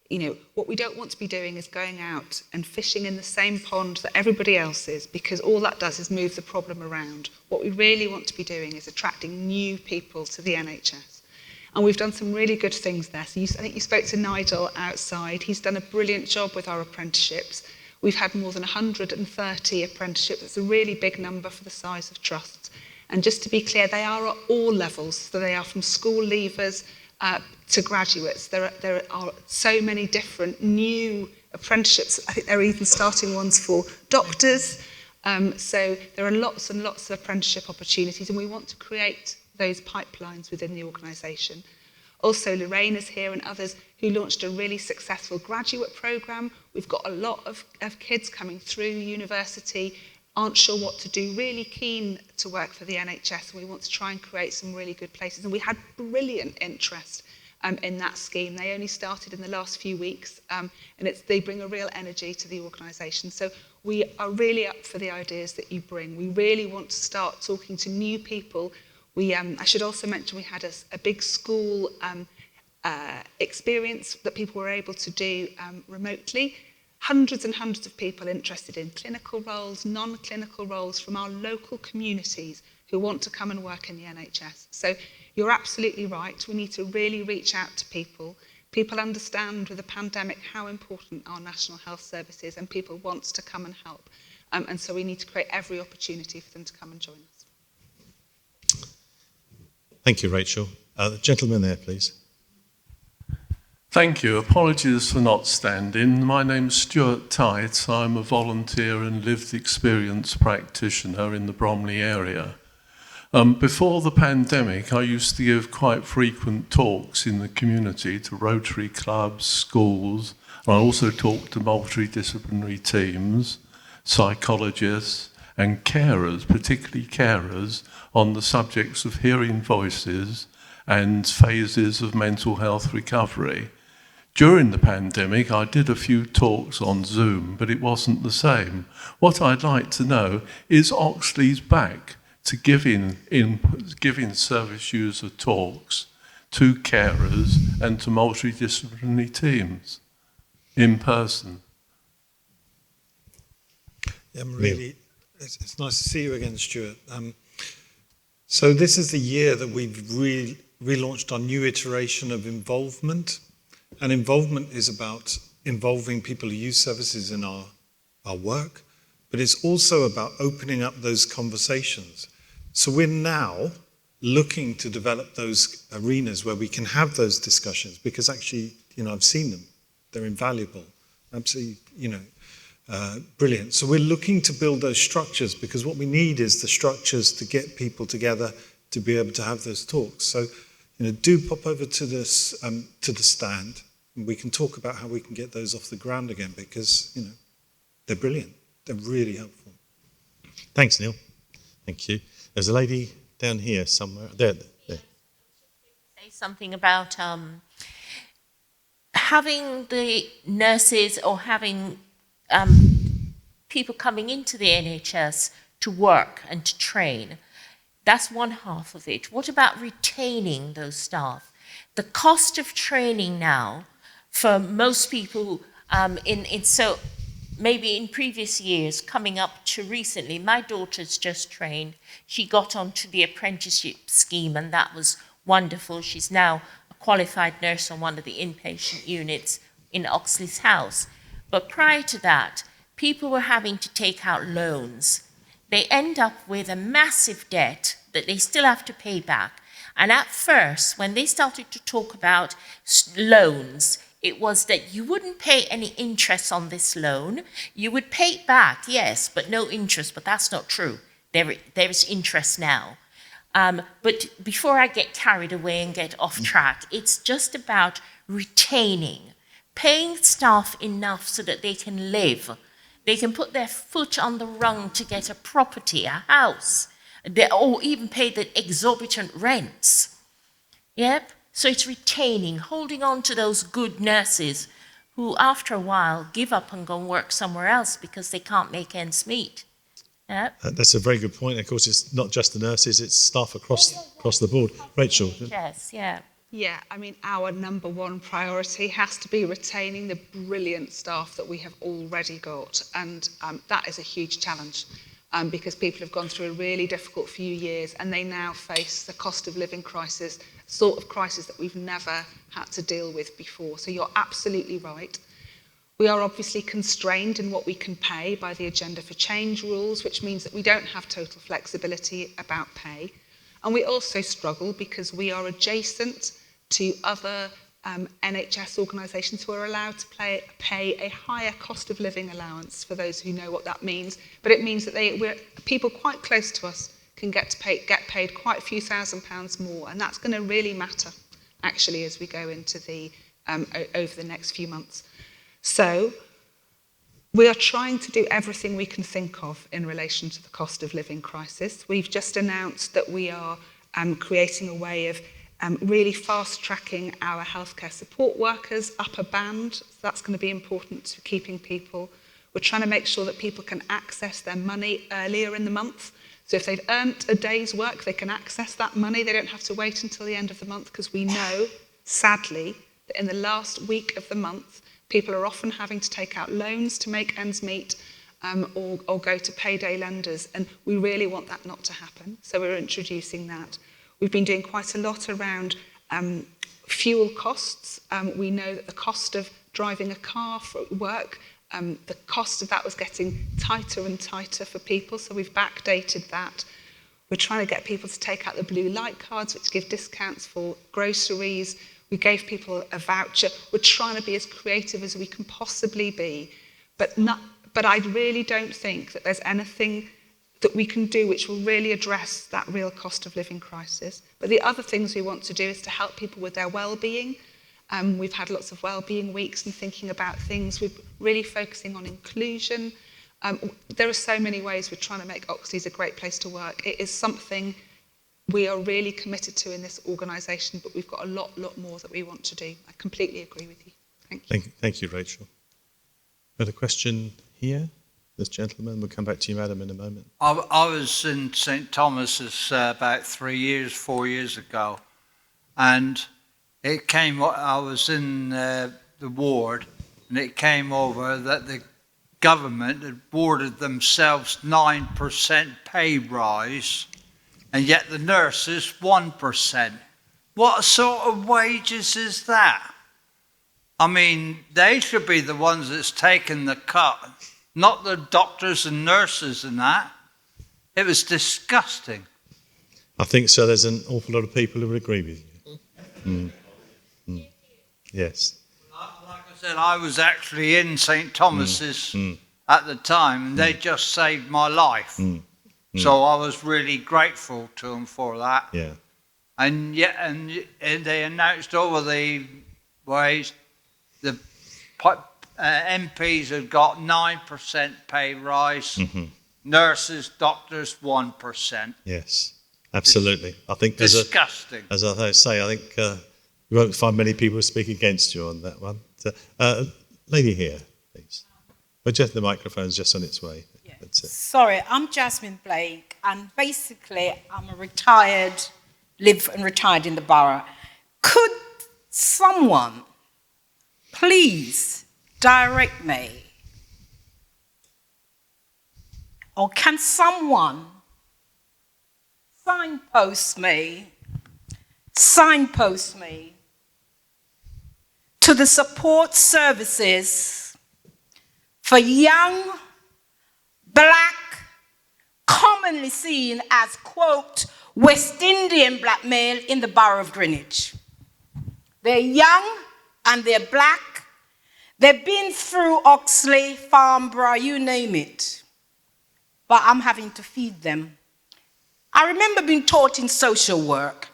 you know, what we don't want to be doing is going out and fishing in the same pond that everybody else is, because all that does is move the problem around. What we really want to be doing is attracting new people to the NHS. And we've done some really good things there. So I think you spoke to Nigel outside. He's done a brilliant job with our apprenticeships. We've had more than 130 apprenticeships. That's a really big number for the size of trusts. And just to be clear, they are at all levels. So they are from school leavers to graduates. There are so many different new apprenticeships. I think there are even starting ones for doctors. So there are lots and lots of apprenticeship opportunities, and we want to create those pipelines within the organisation. Also, Lorraine is here and others who launched a really successful graduate programme. We've got a lot of kids coming through university, aren't sure what to do, really keen to work for the NHS, and we want to try and create some really good places. And we had brilliant interest in that scheme. They only started in the last few weeks, and they bring a real energy to the organisation. So we are really up for the ideas that you bring. We really want to start talking to new people. I should also mention we had a big school experience that people were able to do remotely. Hundreds and hundreds of people interested in clinical roles, non-clinical roles from our local communities who want to come and work in the NHS. So you're absolutely right. We need to really reach out to people. People understand with the pandemic how important our National Health Service is, and people want to come and help. And so we need to create every opportunity for them to come and join us. Thank you, Rachel. The gentleman there, please. Thank you. Apologies for not standing. My name's Stuart Tite. I'm a volunteer and lived experience practitioner in the Bromley area. Before the pandemic, I used to give quite frequent talks in the community to Rotary clubs, schools. I also talked to multidisciplinary teams, psychologists and carers, particularly carers, on the subjects of hearing voices and phases of mental health recovery. During the pandemic, I did a few talks on Zoom, but it wasn't the same. What I'd like to know is Oxleas back to giving service user talks to carers and to multidisciplinary teams in person. Yeah, really, it's nice to see you again, Stuart. So this is the year that we've relaunched our new iteration of involvement. And involvement is about involving people who use services in our work, but it's also about opening up those conversations. So we're now looking to develop those arenas where we can have those discussions, because actually, I've seen them. They're invaluable, absolutely, brilliant. So we're looking to build those structures, because what we need is the structures to get people together to be able to have those talks. So, do pop over to this to the stand, and we can talk about how we can get those off the ground again, because they're brilliant. They're really helpful. Thanks, Neil. Thank you. There's a lady down here somewhere. There. Say something about having the nurses or having people coming into the NHS to work and to train. That's one half of it. What about retaining those staff? The cost of training now for most people, so maybe in previous years, coming up to recently, my daughter's just trained. She got onto the apprenticeship scheme, and that was wonderful. She's now a qualified nurse on one of the inpatient units in Oxleas House. But prior to that, people were having to take out loans. They end up with a massive debt that they still have to pay back. And at first, when they started to talk about loans, it was that you wouldn't pay any interest on this loan. You would pay it back, yes, but no interest. But that's not true. There is interest now. But before I get carried away and get off track, it's just about retaining, paying staff enough so that they can live. They can put their foot on the rung to get a property, a house, or even pay the exorbitant rents. Yep. So it's retaining, holding on to those good nurses who, after a while, give up and go and work somewhere else because they can't make ends meet. Yep. That's a very good point. Of course, it's not just the nurses, it's staff across the board. Rachel? Yes, yeah. Yeah, our number one priority has to be retaining the brilliant staff that we have already got. And that is a huge challenge because people have gone through a really difficult few years and they now face the cost of living crisis, sort of crisis that we've never had to deal with before. So you're absolutely right. We are obviously constrained in what we can pay by the Agenda for Change rules, which means that we don't have total flexibility about pay. And we also struggle because we are adjacent to other NHS organisations who are allowed to pay a higher cost of living allowance, for those who know what that means. But it means that people quite close to us can get paid quite a few £1,000s more, and that's going to really matter, actually, as we go into over the next few months. So we are trying to do everything we can think of in relation to the cost of living crisis. We've just announced that we are creating a way of really fast-tracking our healthcare support workers up a band. So that's going to be important to keeping people. We're trying to make sure that people can access their money earlier in the month. So if they've earned a day's work, they can access that money. They don't have to wait until the end of the month, because we know, sadly, that in the last week of the month, people are often having to take out loans to make ends meet or go to payday lenders. And we really want that not to happen. So we're introducing that. We've been doing quite a lot around fuel costs. We know that the cost of driving a car for work The cost of that was getting tighter and tighter for people, so we've backdated that. We're trying to get people to take out the blue light cards, which give discounts for groceries. We gave people a voucher. We're trying to be as creative as we can possibly be, but I really don't think that there's anything that we can do which will really address that real cost of living crisis. But the other things we want to do is to help people with their well-being. We've had lots of well-being weeks and thinking about things. We're really focusing on inclusion. There are so many ways we're trying to make Oxleas a great place to work. It is something we are really committed to in this organisation, but we've got a lot more that we want to do. I completely agree with you. Thank you. Thank you, Rachel. Got a question here? This gentleman. We'll come back to you, madam, in a moment. I was in St Thomas's about 4 years ago, and I was in the ward, and it came over that the government had awarded themselves 9% pay rise, and yet the nurses 1%. What sort of wages is that? I mean, they should be the ones that's taken the cut, not the doctors and nurses and that. It was disgusting. I think so. There's an awful lot of people who would agree with you. Yes. Like I said, I was actually in St Thomas's at the time, and they just saved my life. So I was really grateful to them for that. Yeah. And they announced over the ways the MPs had got 9% pay rise, nurses, doctors 1%. Yes, absolutely. I think disgusting. As I say, I think you won't find many people who speak against you on that one. Lady here, please. But just the microphone's just on its way. Yeah. That's it. Sorry, I'm Jasmine Blake, and basically I'm a live and retired in the borough. Could someone please direct me, or can someone signpost me to the support services for young, black, commonly seen as, quote, West Indian black male in the borough of Greenwich. They're young and they're black. They've been through Oxley, Farnborough, you name it. But I'm having to feed them. I remember being taught in social work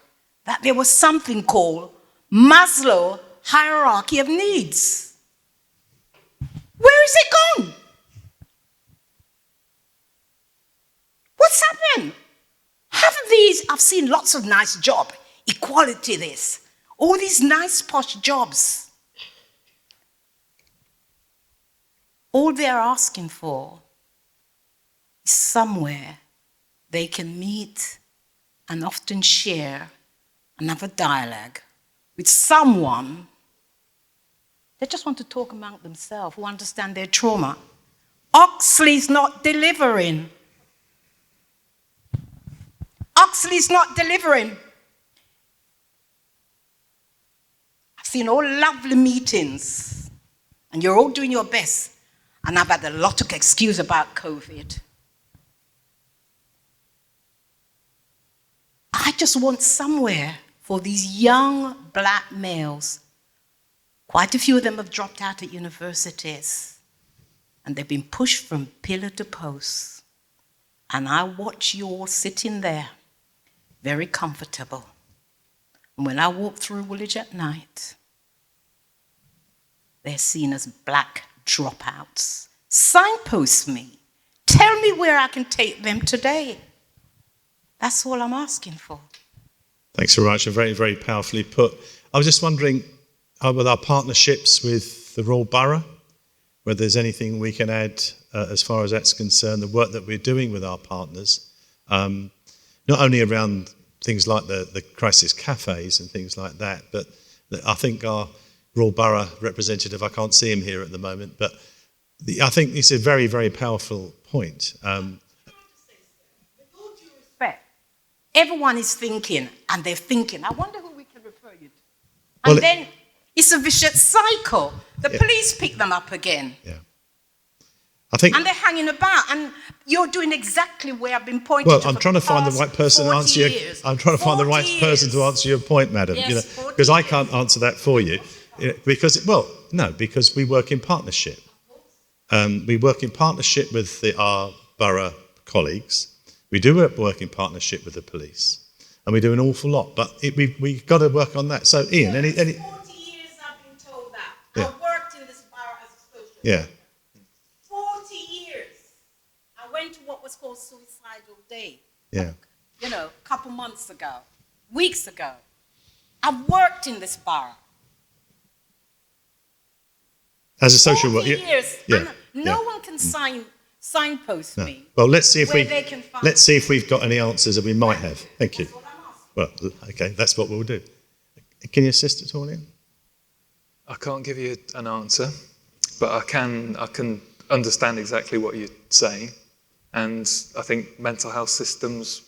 that there was something called Maslow hierarchy of needs. Where is it gone? What's happened? I've seen lots of nice jobs, equality this, all these nice posh jobs. All they're asking for is somewhere they can meet and often share and have a dialogue with someone. They just want to talk among themselves, who understand their trauma. Oxley's not delivering. Oxley's not delivering. I've seen all lovely meetings, and you're all doing your best, and I've had a lot of excuse about COVID. I just want somewhere for these young black males. Quite a few of them have dropped out at universities, and they've been pushed from pillar to post. And I watch you all sitting there, very comfortable. And when I walk through Woolwich at night, they're seen as black dropouts. Signpost me. Tell me where I can take them today. That's all I'm asking for. Thanks very much, and very, very powerfully put. I was just wondering, with our partnerships with the Royal Borough, whether there's anything we can add as far as that's concerned, the work that we're doing with our partners, not only around things like the crisis cafes and things like that, but I think our Royal Borough representative, I can't see him here at the moment, but I think it's a very, very powerful point. Everyone is thinking, and they're thinking, I wonder who we can refer you to. And then it's a vicious cycle. The police pick them up again. Yeah. I think. And they're hanging about, and you're doing exactly where I've been pointing Well, to. I'm trying to find the right person to answer you. I'm trying to find the right person to answer your point, madam. Yes, because I can't answer that for you. Because we work in partnership. We work in partnership with our borough colleagues. We do work in partnership with the police, and we do an awful lot. But we've got to work on that. So, Ian, any 40 years I've been told that. Yeah. I worked in this borough as a social worker. yeah, 40 years. I went to what was called Suicidal Day, yeah. a couple months ago, weeks ago. I've worked in this borough. As a social 40 worker, years. yeah, And no yeah. one can signpost No. me. Well, let's see if where they can find let's see if we've got any answers that we might have. Thank you. Well, okay, that's what we'll do. Can you assist at all, Ian? I can't give you an answer, but I can understand exactly what you're saying. And I think mental health systems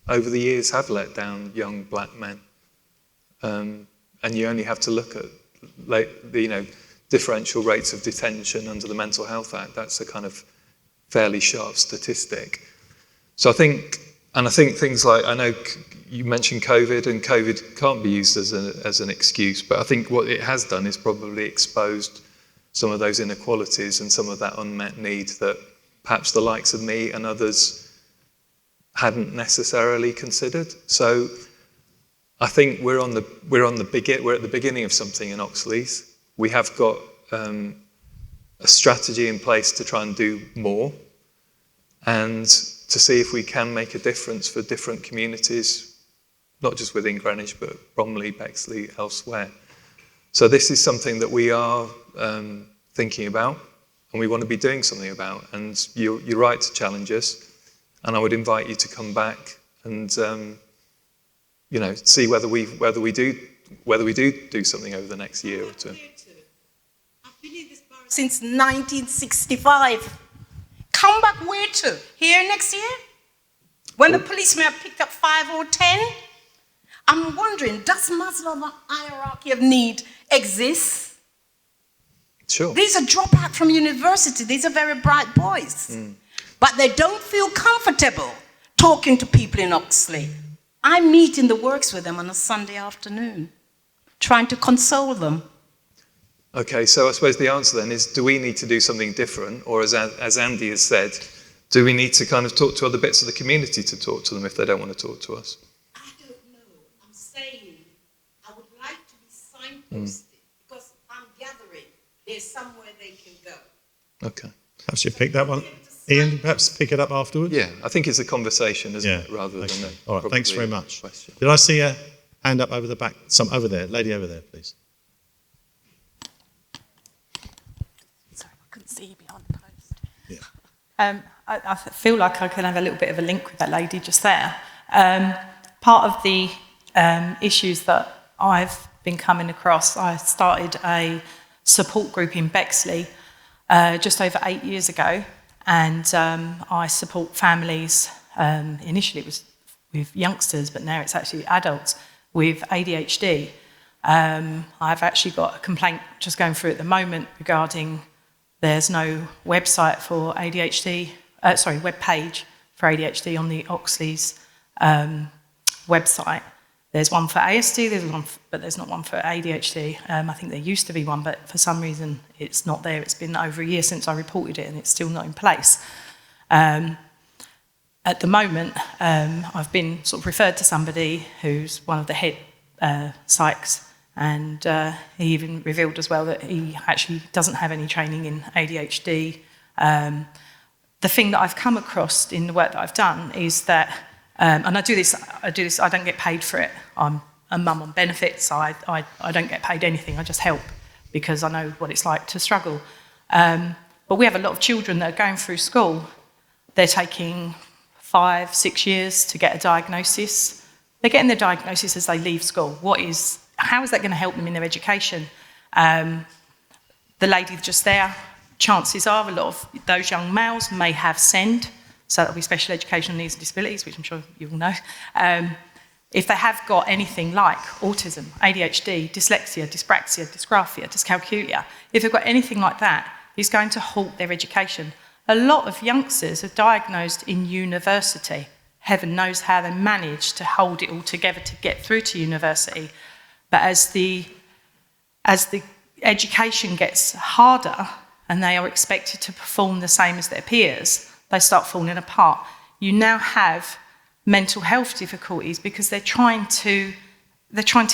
over the years have let down young black men. And you only have to look at the differential rates of detention under the Mental Health Act. That's a kind of fairly sharp statistic. So I think things like, I know you mentioned COVID, and COVID can't be used as an excuse, but I think what it has done is probably exposed some of those inequalities and some of that unmet need that perhaps the likes of me and others hadn't necessarily considered. So I think we're at the beginning of something in Oxleas. We have got a strategy in place to try and do more, and to see if we can make a difference for different communities, not just within Greenwich, but Bromley, Bexley, elsewhere. So this is something that we are thinking about, and we want to be doing something about. And you're right to challenge us, and I would invite you to come back and see whether we do something over the next year or two. I've been in this borough since 1965. Come back where to? Here next year? When the policemen have picked up 5 or 10? I'm wondering, does Maslow's hierarchy of need exist? Sure. These are dropouts from university. These are very bright boys. But they don't feel comfortable talking to people in Oxley. I meet in the works with them on a Sunday afternoon, trying to console them. Okay, so I suppose the answer then is, do we need to do something different? Or as Andy has said, do we need to kind of talk to other bits of the community to talk to them if they don't want to talk to us? I don't know. I'm saying I would like to be signposted because I'm gathering there's somewhere they can go. Okay. Perhaps you pick that one. Ian, perhaps pick it up afterwards? Yeah, I think it's a conversation, isn't it, rather than a All right, thanks very much. question. Did I see a hand up over the back? Over there, lady over there, please. Sorry, I couldn't see you behind the post. Yeah. I feel like I can have a little bit of a link with that lady just there. Part of the issues that I've been coming across, I started a support group in Bexley just over 8 years ago, and I support families. Initially it was with youngsters, but now it's actually adults with ADHD. I've actually got a complaint just going through at the moment regarding there's no website for ADHD, web page for ADHD on the Oxleas website. There's one for ASD, but there's not one for ADHD. I think there used to be one, but for some reason it's not there. It's been over a year since I reported it and it's still not in place. At the moment, I've been sort of referred to somebody who's one of the head psychs, and he even revealed as well that he actually doesn't have any training in ADHD. The thing that I've come across in the work that I've done is that, and I do this, I don't get paid for it. I'm a mum on benefits, so I don't get paid anything, I just help because I know what it's like to struggle. But we have a lot of children that are going through school. They're taking 5-6 years to get a diagnosis. They're getting their diagnosis as they leave school. How is that going to help them in their education? The lady just there, chances are a lot of those young males may have SEND, so that'll be special educational needs and disabilities, which I'm sure you all know. If they have got anything like autism, ADHD, dyslexia, dyspraxia, dysgraphia, dyscalculia, if they've got anything like that, it's going to halt their education. A lot of youngsters are diagnosed in university. Heaven knows how they manage to hold it all together to get through to university. But as the education gets harder and they are expected to perform the same as their peers, they start falling apart. You now have mental health difficulties because they're trying to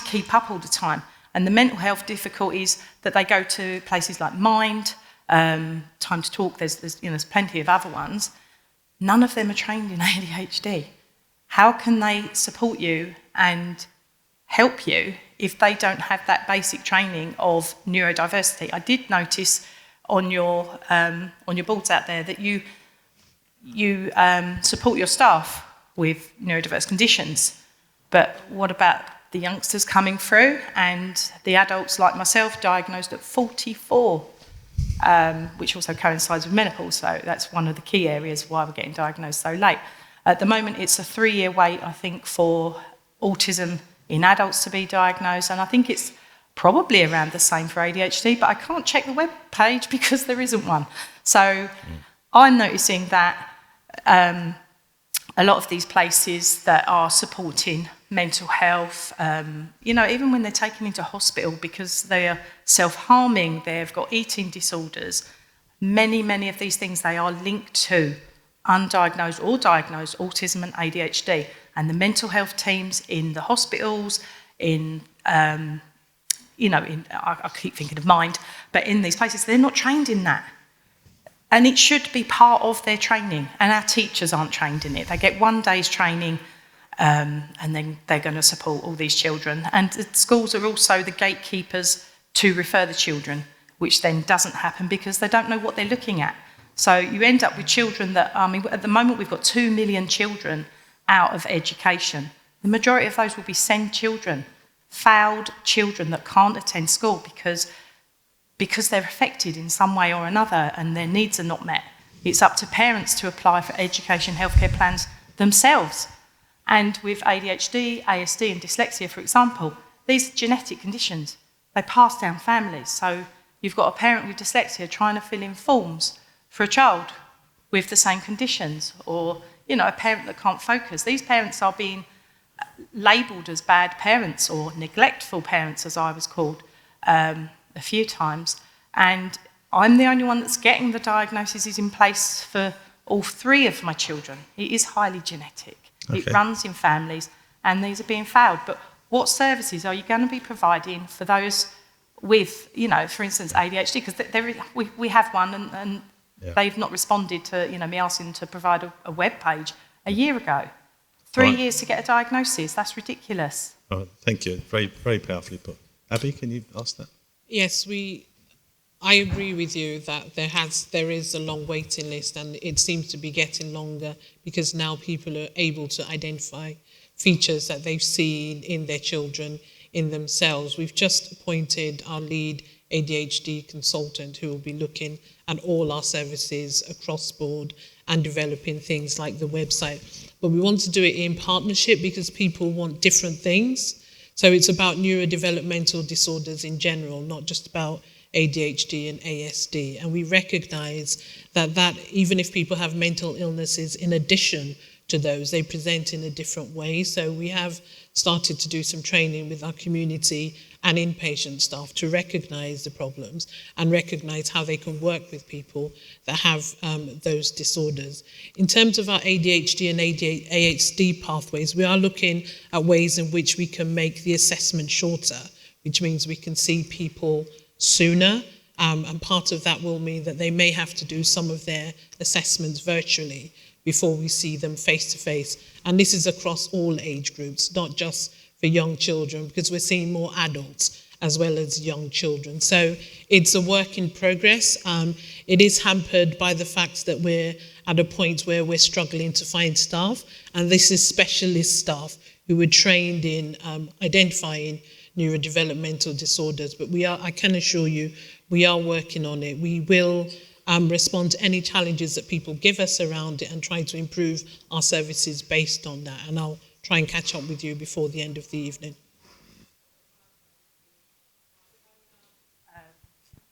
keep up all the time. And the mental health difficulties that they go to places like Mind, Time to Talk, there's plenty of other ones. None of them are trained in ADHD. How can they support you and help you if they don't have that basic training of neurodiversity? I did notice on your boards out there that you support your staff with neurodiverse conditions, but what about the youngsters coming through and the adults like myself diagnosed at 44, which also coincides with menopause, so that's one of the key areas why we're getting diagnosed so late. At the moment, it's a 3-year wait, I think, for autism in adults to be diagnosed, and I think it's probably around the same for ADHD, but I can't check the web page because there isn't one. So I'm noticing that a lot of these places that are supporting mental health, even when they're taken into hospital because they are self-harming, they've got eating disorders, many of these things, they are linked to undiagnosed or diagnosed autism and ADHD. And the mental health teams in the hospitals, I keep thinking of Mind, but in these places, they're not trained in that. And it should be part of their training, and our teachers aren't trained in it. They get 1 day's training, and then they're going to support all these children. And the schools are also the gatekeepers to refer the children, which then doesn't happen because they don't know what they're looking at. So you end up with children that, at the moment we've got 2 million children out of education. The majority of those will be SEND children, failed children that can't attend school because they're affected in some way or another and their needs are not met. It's up to parents to apply for education healthcare plans themselves. And with ADHD, ASD and dyslexia, for example, these are genetic conditions. They pass down families. So you've got a parent with dyslexia trying to fill in forms for a child with the same conditions, or a parent that can't focus. These parents are being labelled as bad parents or neglectful parents, as I was called a few times. And I'm the only one that's getting the diagnoses in place for all 3 of my children. It is highly genetic. Okay. It runs in families, and these are being failed. But what services are you going to be providing for those with, for instance, ADHD? Because we have one, and they've not responded to, me asking to provide a web page a year ago. 3 years to get a diagnosis. That's ridiculous. Oh, thank you. Very, very powerfully put. Abby, can you ask that? Yes, I agree with you that there is a long waiting list, and it seems to be getting longer because now people are able to identify features that they've seen in their children, in themselves. We've just appointed our lead ADHD consultant who will be looking at all our services across board and developing things like the website. But we want to do it in partnership because people want different things. So it's about neurodevelopmental disorders in general, not just about ADHD and ASD. And we recognise that even if people have mental illnesses in addition to those, they present in a different way. So we have started to do some training with our community and inpatient staff to recognise the problems and recognise how they can work with people that have those disorders. In terms of our ADHD and ASD pathways, we are looking at ways in which we can make the assessment shorter, which means we can see people sooner, and part of that will mean that they may have to do some of their assessments virtually before we see them face to face. And this is across all age groups, not just for young children, because we're seeing more adults as well as young children. So it's a work in progress. It is hampered by the fact that we're at a point where we're struggling to find staff, and this is specialist staff who were trained in identifying neurodevelopmental disorders. But I can assure you, we are working on it. We will respond to any challenges that people give us around it and try to improve our services based on that. And I'll try and catch up with you before the end of the evening.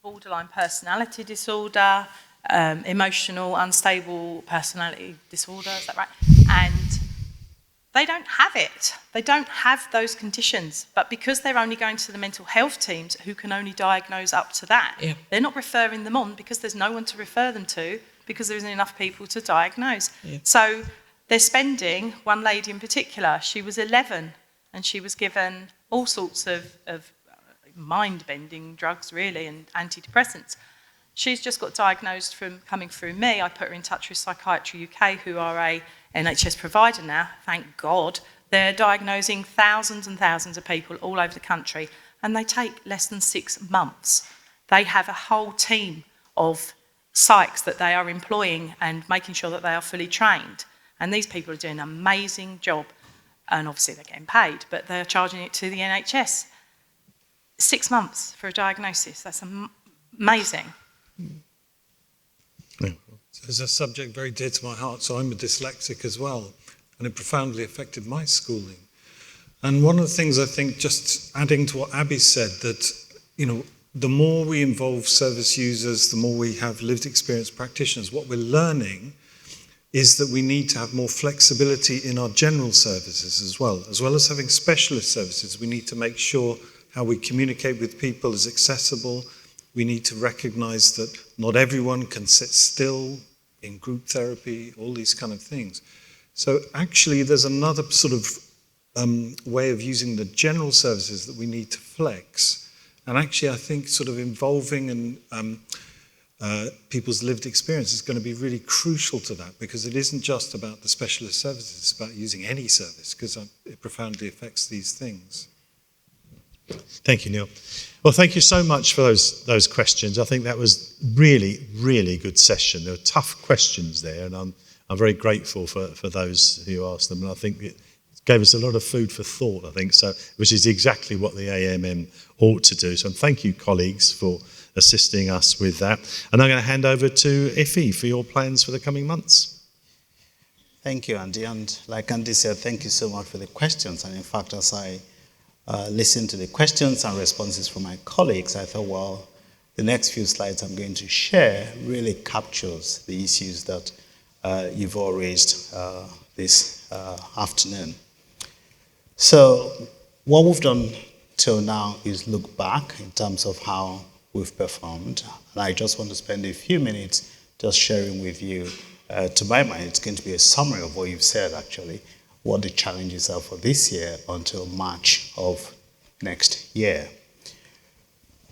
Borderline personality disorder, emotional, unstable personality disorder, is that right? And they don't have it. They don't have those conditions. But because they're only going to the mental health teams who can only diagnose up to that, they're not referring them on because there's no one to refer them to because there isn't enough people to diagnose. So they're spending, one lady in particular, she was 11 and she was given all sorts of mind-bending drugs, really, and antidepressants. She's just got diagnosed from coming through me. I put her in touch with Psychiatry UK, who are a NHS provider now, thank God. They're diagnosing thousands and thousands of people all over the country, and they take less than 6 months. They have a whole team of psychs that they are employing and making sure that they are fully trained. And these people are doing an amazing job, and obviously they're getting paid, but they're charging it to the NHS. 6 months for a diagnosis, that's amazing. It's a subject very dear to my heart. So I'm a dyslexic as well, and it profoundly affected my schooling. And one of the things I think, just adding to what Abby said, that the more we involve service users, the more we have lived experience practitioners, what we're learning is that we need to have more flexibility in our general services as well as having specialist services. We need to make sure how we communicate with people is accessible. We need to recognize that not everyone can sit still in group therapy, all these kind of things. So actually there's another sort of way of using the general services that we need to flex. And actually I think sort of involving and people's lived experience is going to be really crucial to that, because it isn't just about the specialist services, it's about using any service, because it profoundly affects these things. Thank you, Neil. Well, thank you so much for those questions. I think that was really, really good session. There were tough questions there, and I'm very grateful for those who asked them. And I think it gave us a lot of food for thought, I think, so, which is exactly what the AMM ought to do. So thank you, colleagues, for assisting us with that. And I'm going to hand over to Ife for your plans for the coming months. Thank you, Andy. And like Andy said, thank you so much for the questions. And in fact, as I listened to the questions and responses from my colleagues, I thought, well, the next few slides I'm going to share really captures the issues that you've all raised this afternoon. So what we've done till now is look back in terms of how we've performed. And I just want to spend a few minutes just sharing with you, to my mind, it's going to be a summary of what you've said, actually, what the challenges are for this year until March of next year.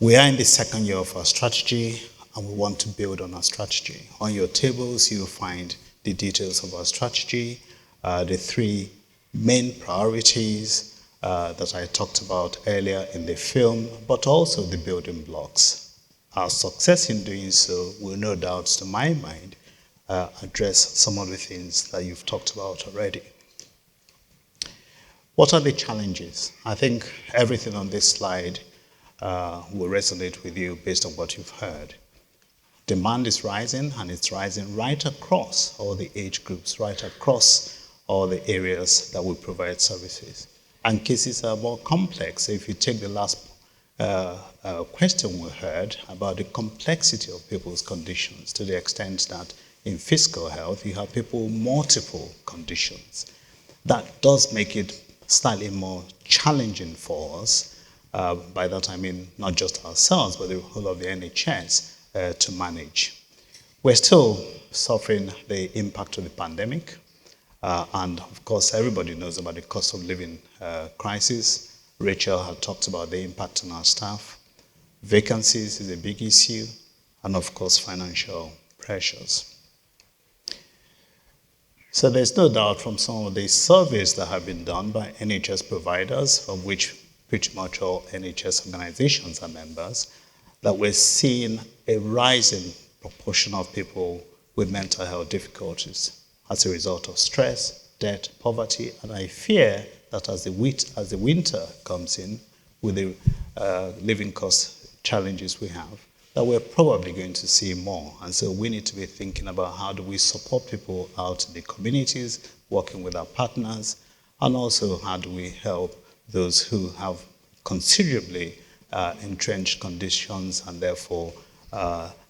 We are in the second year of our strategy, and we want to build on our strategy. On your tables, you'll find the details of our strategy, the 3 main priorities that I talked about earlier in the film, but also the building blocks. Our success in doing so will, no doubt to my mind, address some of the things that you've talked about already. What are the challenges? I think everything on this slide will resonate with you based on what you've heard. Demand is rising, and it's rising right across all the age groups, right across all the areas that we provide services. And cases are more complex. If you take the last question we heard about the complexity of people's conditions, to the extent that in physical health, you have people with multiple conditions. That does make it slightly more challenging for us. By that I mean not just ourselves, but the whole of the NHS to manage. We're still suffering the impact of the pandemic. And of course, everybody knows about the cost of living crisis. Rachel had talked about the impact on our staff. Vacancies is a big issue. And of course, financial pressures. So there's no doubt from some of the surveys that have been done by NHS providers, of which pretty much all NHS organizations are members, that we're seeing a rising proportion of people with mental health difficulties as a result of stress, debt, poverty, and I fear that as the winter comes in with the living cost challenges we have, that we're probably going to see more. And so we need to be thinking about how do we support people out in the communities, working with our partners, and also how do we help those who have considerably entrenched conditions and therefore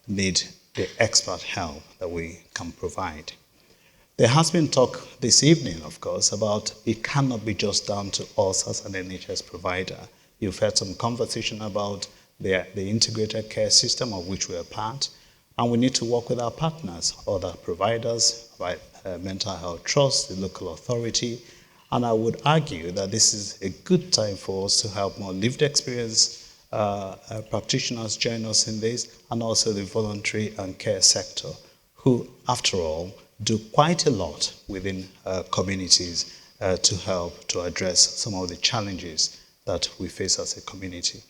need the expert help that we can provide. There has been talk this evening, of course, about it cannot be just down to us as an NHS provider. You've heard some conversation about the integrated care system of which we are part, and we need to work with our partners, other providers, like mental health trust, the local authority, and I would argue that this is a good time for us to help more lived experience practitioners join us in this, and also the voluntary and care sector, who, after all, do quite a lot within communities to help to address some of the challenges that we face as a community.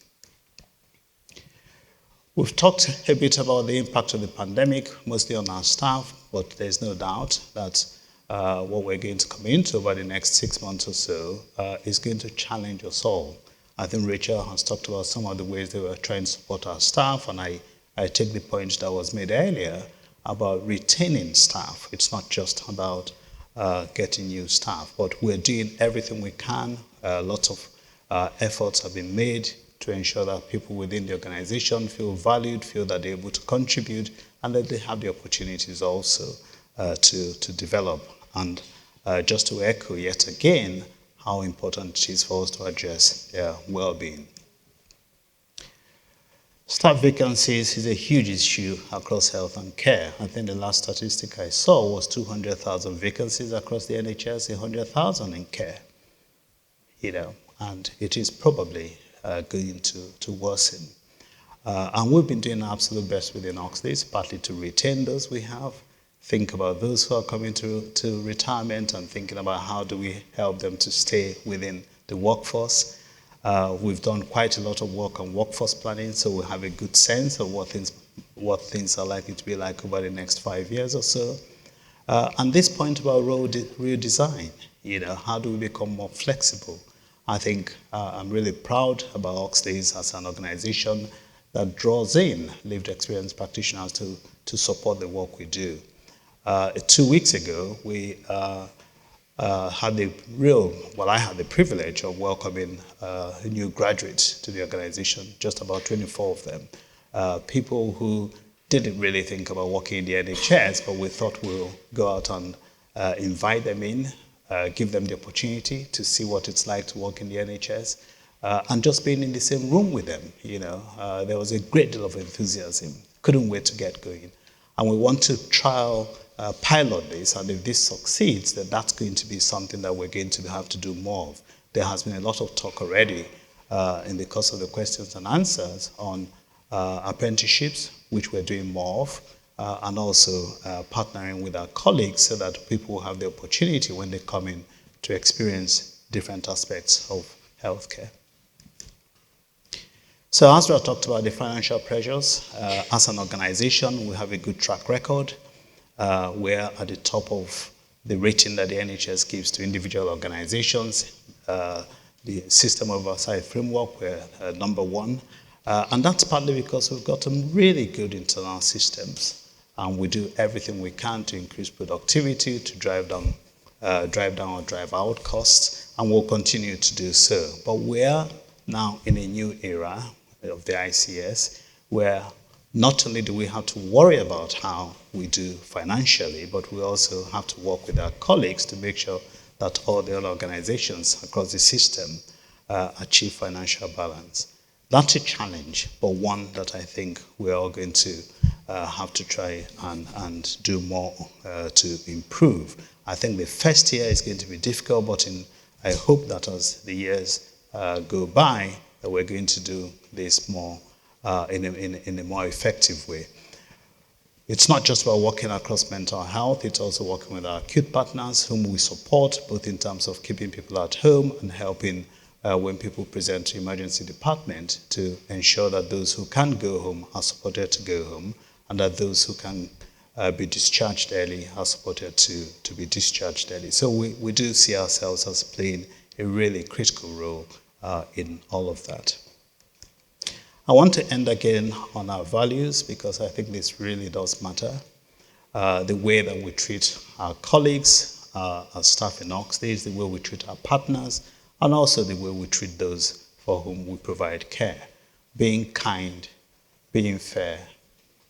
We've talked a bit about the impact of the pandemic, mostly on our staff, but there's no doubt that what we're going to come into over the next 6 months or so is going to challenge us all. I think Rachel has talked about some of the ways that we're trying to support our staff, and I take the point that was made earlier about retaining staff. It's not just about getting new staff, but we're doing everything we can. Lots of efforts have been made to ensure that people within the organization feel valued, feel that they're able to contribute, and that they have the opportunities also to develop. And just to echo yet again how important it is for us to address their well-being. Staff vacancies is a huge issue across health and care. I think the last statistic I saw was 200,000 vacancies across the NHS, 100,000 in care. And it is probably going to worsen. And we've been doing our absolute best within Oxleas, partly to retain those we have, think about those who are coming to retirement, and thinking about how do we help them to stay within the workforce. We've done quite a lot of work on workforce planning, so we have a good sense of what things are likely to be like over the next 5 years or so. And this point about role redesign, how do we become more flexible? I think I'm really proud about Oxleas as an organization that draws in lived experience practitioners to support the work we do. 2 weeks ago, we had I had the privilege of welcoming new graduates to the organization, just about 24 of them. People who didn't really think about working in the NHS, but we thought we'll go out and invite them in, give them the opportunity to see what it's like to work in the NHS, and just being in the same room with them. There was a great deal of enthusiasm. Couldn't wait to get going. And we want to pilot this, and if this succeeds, then that's going to be something that we're going to have to do more of. There has been a lot of talk already in the course of the questions and answers on apprenticeships, which we're doing more of, and also partnering with our colleagues so that people will have the opportunity when they come in to experience different aspects of healthcare. So as we have talked about the financial pressures, as an organization, we have a good track record. We're at the top of the rating that the NHS gives to individual organizations. The system oversight framework, we're number one. And that's partly because we've got some really good internal systems. And we do everything we can to increase productivity, to drive down or drive out costs, and we'll continue to do so. But we're now in a new era of the ICS, where not only do we have to worry about how we do financially, but we also have to work with our colleagues to make sure that all the other organizations across the system achieve financial balance. That's a challenge, but one that I think we're all going to have to try and do more to improve. I think the first year is going to be difficult, but I hope that as the years go by, that we're going to do this more in a more effective way. It's not just about working across mental health, it's also working with our acute partners whom we support, both in terms of keeping people at home and helping when people present to emergency department to ensure that those who can go home are supported to go home, and that those who can be discharged early are supported to be discharged early. So we do see ourselves as playing a really critical role in all of that. I want to end again on our values, because I think this really does matter. The way that we treat our colleagues, our staff in Oxleas, the way we treat our partners, and also the way we treat those for whom we provide care. Being kind, being fair,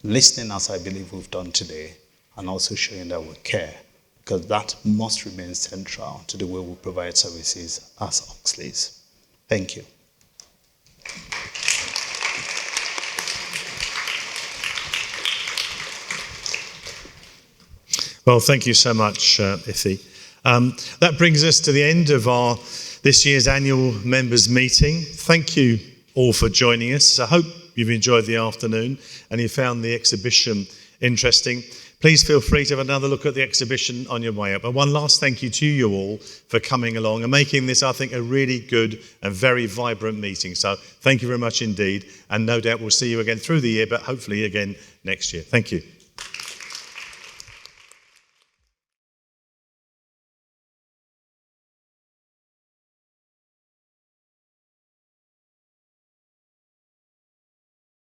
listening as I believe we've done today, and also showing that we care, because that must remain central to the way we provide services as Oxleas. Thank you. Well, thank you so much, Ife. That brings us to the end of this year's annual members meeting. Thank you all for joining us. I hope you've enjoyed the afternoon and you found the exhibition interesting. Please feel free to have another look at the exhibition on your way up. But one last thank you to you all for coming along and making this, I think, a really good and very vibrant meeting. So thank you very much indeed. And no doubt we'll see you again through the year, but hopefully again next year. Thank you.